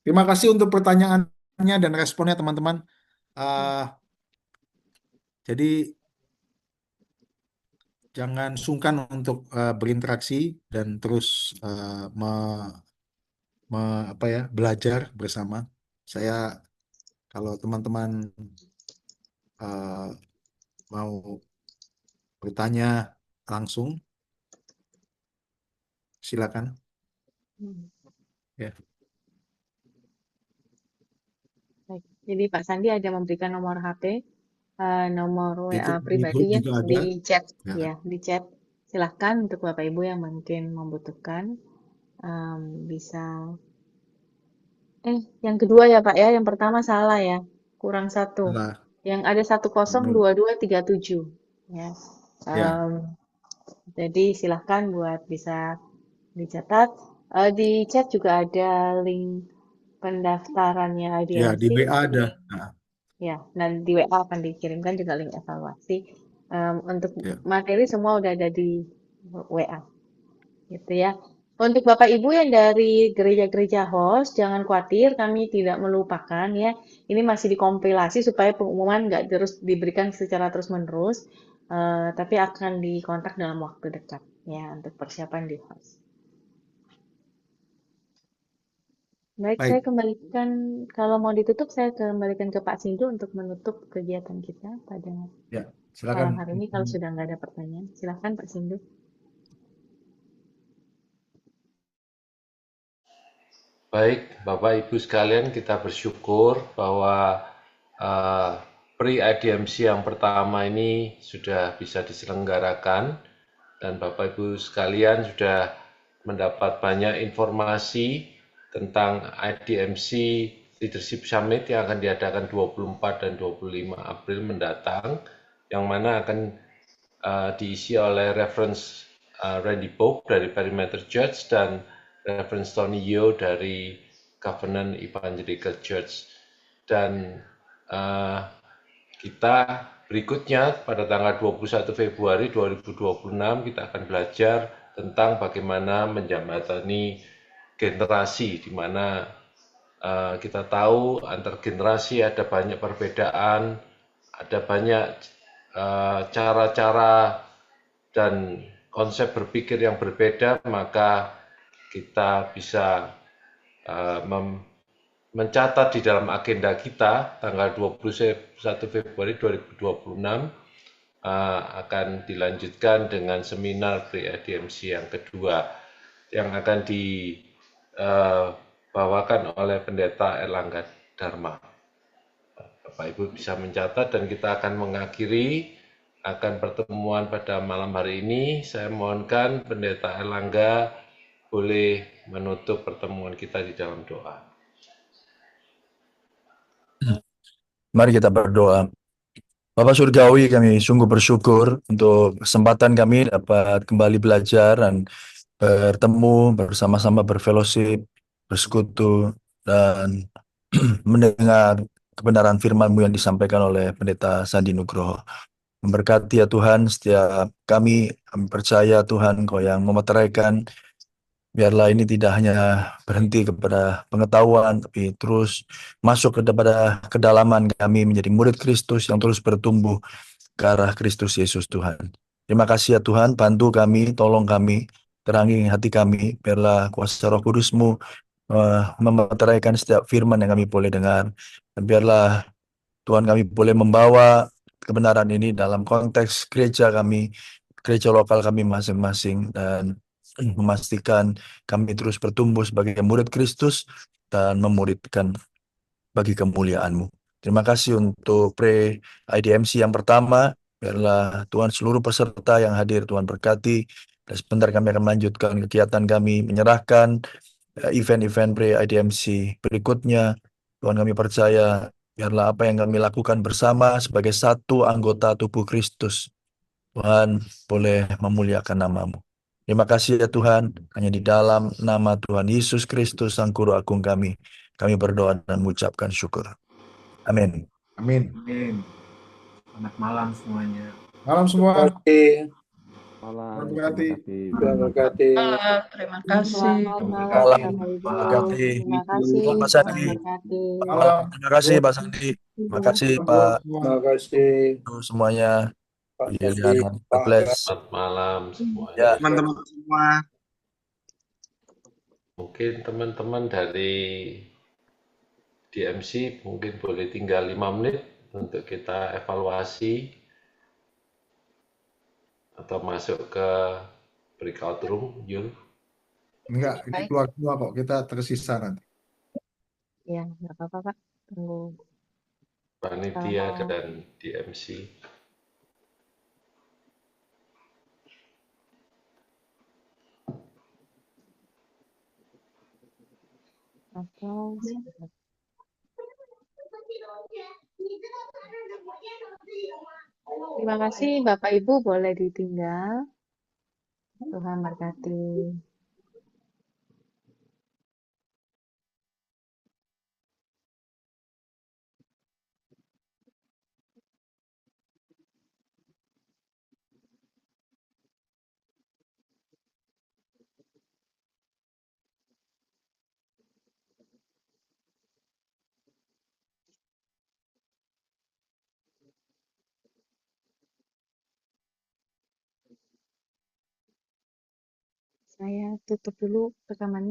terima kasih untuk pertanyaannya dan responnya teman-teman. Eh, jadi jangan sungkan untuk berinteraksi dan terus belajar bersama. Saya kalau teman-teman mau bertanya langsung, silakan. Ya. Baik. Jadi Pak Sandi ada memberikan nomor HP, nomor Itu WA di pribadi grup ya, juga ada. di chat Ya. ya, di chat. Silahkan untuk Bapak Ibu yang mungkin membutuhkan bisa. Yang kedua ya Pak ya, yang pertama salah ya, kurang satu. Nah, Yang ada 102237 ya. ya, Em, jadi silahkan buat bisa dicatat. Di chat juga ada link pendaftarannya ya di IDMC, WA ada. link Nah, ya, dan di WA akan dikirimkan juga link evaluasi. Untuk ya. materi semua udah ada di WA, gitu ya. Untuk Bapak Ibu yang dari gereja-gereja host, jangan khawatir, kami tidak melupakan ya. Ini masih dikompilasi supaya pengumuman nggak terus diberikan secara terus-menerus, tapi akan dikontak dalam waktu dekat ya untuk persiapan di host. Baik, Baik. saya kembalikan, kalau mau ditutup, saya kembalikan ke Pak Sindu untuk menutup kegiatan kita pada Ya, silakan. malam hari ini kalau sudah nggak ada pertanyaan. Silahkan Pak Sindu. Baik, Bapak Ibu sekalian, kita bersyukur bahwa pre-IDMC yang pertama ini sudah bisa diselenggarakan dan Bapak Ibu sekalian sudah mendapat banyak informasi tentang IDMC Leadership Summit yang akan diadakan 24 dan 25 April mendatang, yang mana akan diisi oleh reference Randy Pope dari Perimeter Church dan reference Tony Yeo dari Covenant Evangelical Church. Dan kita berikutnya pada tanggal 21 Februari 2026 kita akan belajar tentang bagaimana menjembatani generasi, di mana kita tahu antar generasi ada banyak perbedaan, ada banyak cara-cara dan konsep berpikir yang berbeda, maka kita bisa mencatat di dalam agenda kita tanggal 21 Februari 2026 akan dilanjutkan dengan seminar pre-IDMC yang kedua yang akan dibawakan oleh Pendeta Erlangga Dharma. Bapak Ibu bisa mencatat dan kita akan mengakhiri akan pertemuan pada malam hari ini. Saya mohonkan Pendeta Erlangga boleh menutup pertemuan kita di dalam doa. Mari kita berdoa. Bapak Surgawi, kami sungguh bersyukur untuk kesempatan kami dapat kembali belajar dan bertemu bersama-sama berfellowship, bersekutu, dan mendengar kebenaran firman-Mu yang disampaikan oleh Pendeta Sandi Nugroho. Memberkati ya Tuhan setiap kami percaya Tuhan Kau yang memeteraikan. Biarlah ini tidak hanya berhenti kepada pengetahuan, tapi terus masuk kepada kedalaman kami menjadi murid Kristus yang terus bertumbuh ke arah Kristus Yesus Tuhan. Terima kasih ya Tuhan, bantu kami, tolong kami, terangi hati kami, biarlah kuasa Roh Kudus-Mu memeteraikan setiap firman yang kami boleh dengar. Dan biarlah Tuhan kami boleh membawa kebenaran ini dalam konteks gereja kami, gereja lokal kami masing-masing, dan memastikan kami terus bertumbuh sebagai murid Kristus dan memuridkan bagi kemuliaan-Mu. Terima kasih untuk pre-IDMC yang pertama. Biarlah Tuhan seluruh peserta yang hadir Tuhan berkati. Dan sebentar kami akan melanjutkan kegiatan kami, menyerahkan event-event pre-IDMC berikutnya Tuhan, kami percaya biarlah apa yang kami lakukan bersama sebagai satu anggota tubuh Kristus, Tuhan, boleh memuliakan nama-Mu. Terima kasih ya Tuhan, hanya di dalam nama Tuhan Yesus Kristus, Sang Guru Agung kami berdoa dan mengucapkan syukur. Amin. Amin. Amin. Selamat malam semuanya. Malam semua. Terima kasih. Tuhan Malam, berkati. Tuhan berkati. Terima kasih. Selamat malam Malam. Bapak Ibu. Terima kasih. Terima kasih. Pak Tuhan Sandi. berkati. Malam. Terima kasih Pak Sandi. Terima kasih Pak Terima kasih. semuanya. Pak Lilian, Sandi, God Pak bless. Selamat malam Ya. semuanya. Teman-teman semua. Mungkin teman-teman dari DMC mungkin boleh tinggal 5 menit untuk kita evaluasi atau masuk ke breakout room, Yul. Enggak, ini Baik. keluar semua kok. Kita tersisa nanti. Ya, nggak apa-apa Pak. Tunggu. Panitia dan DMC. Oke. Terima kasih Bapak Ibu, boleh ditinggal. Tuhan berkati. Saya tutup dulu rekamannya.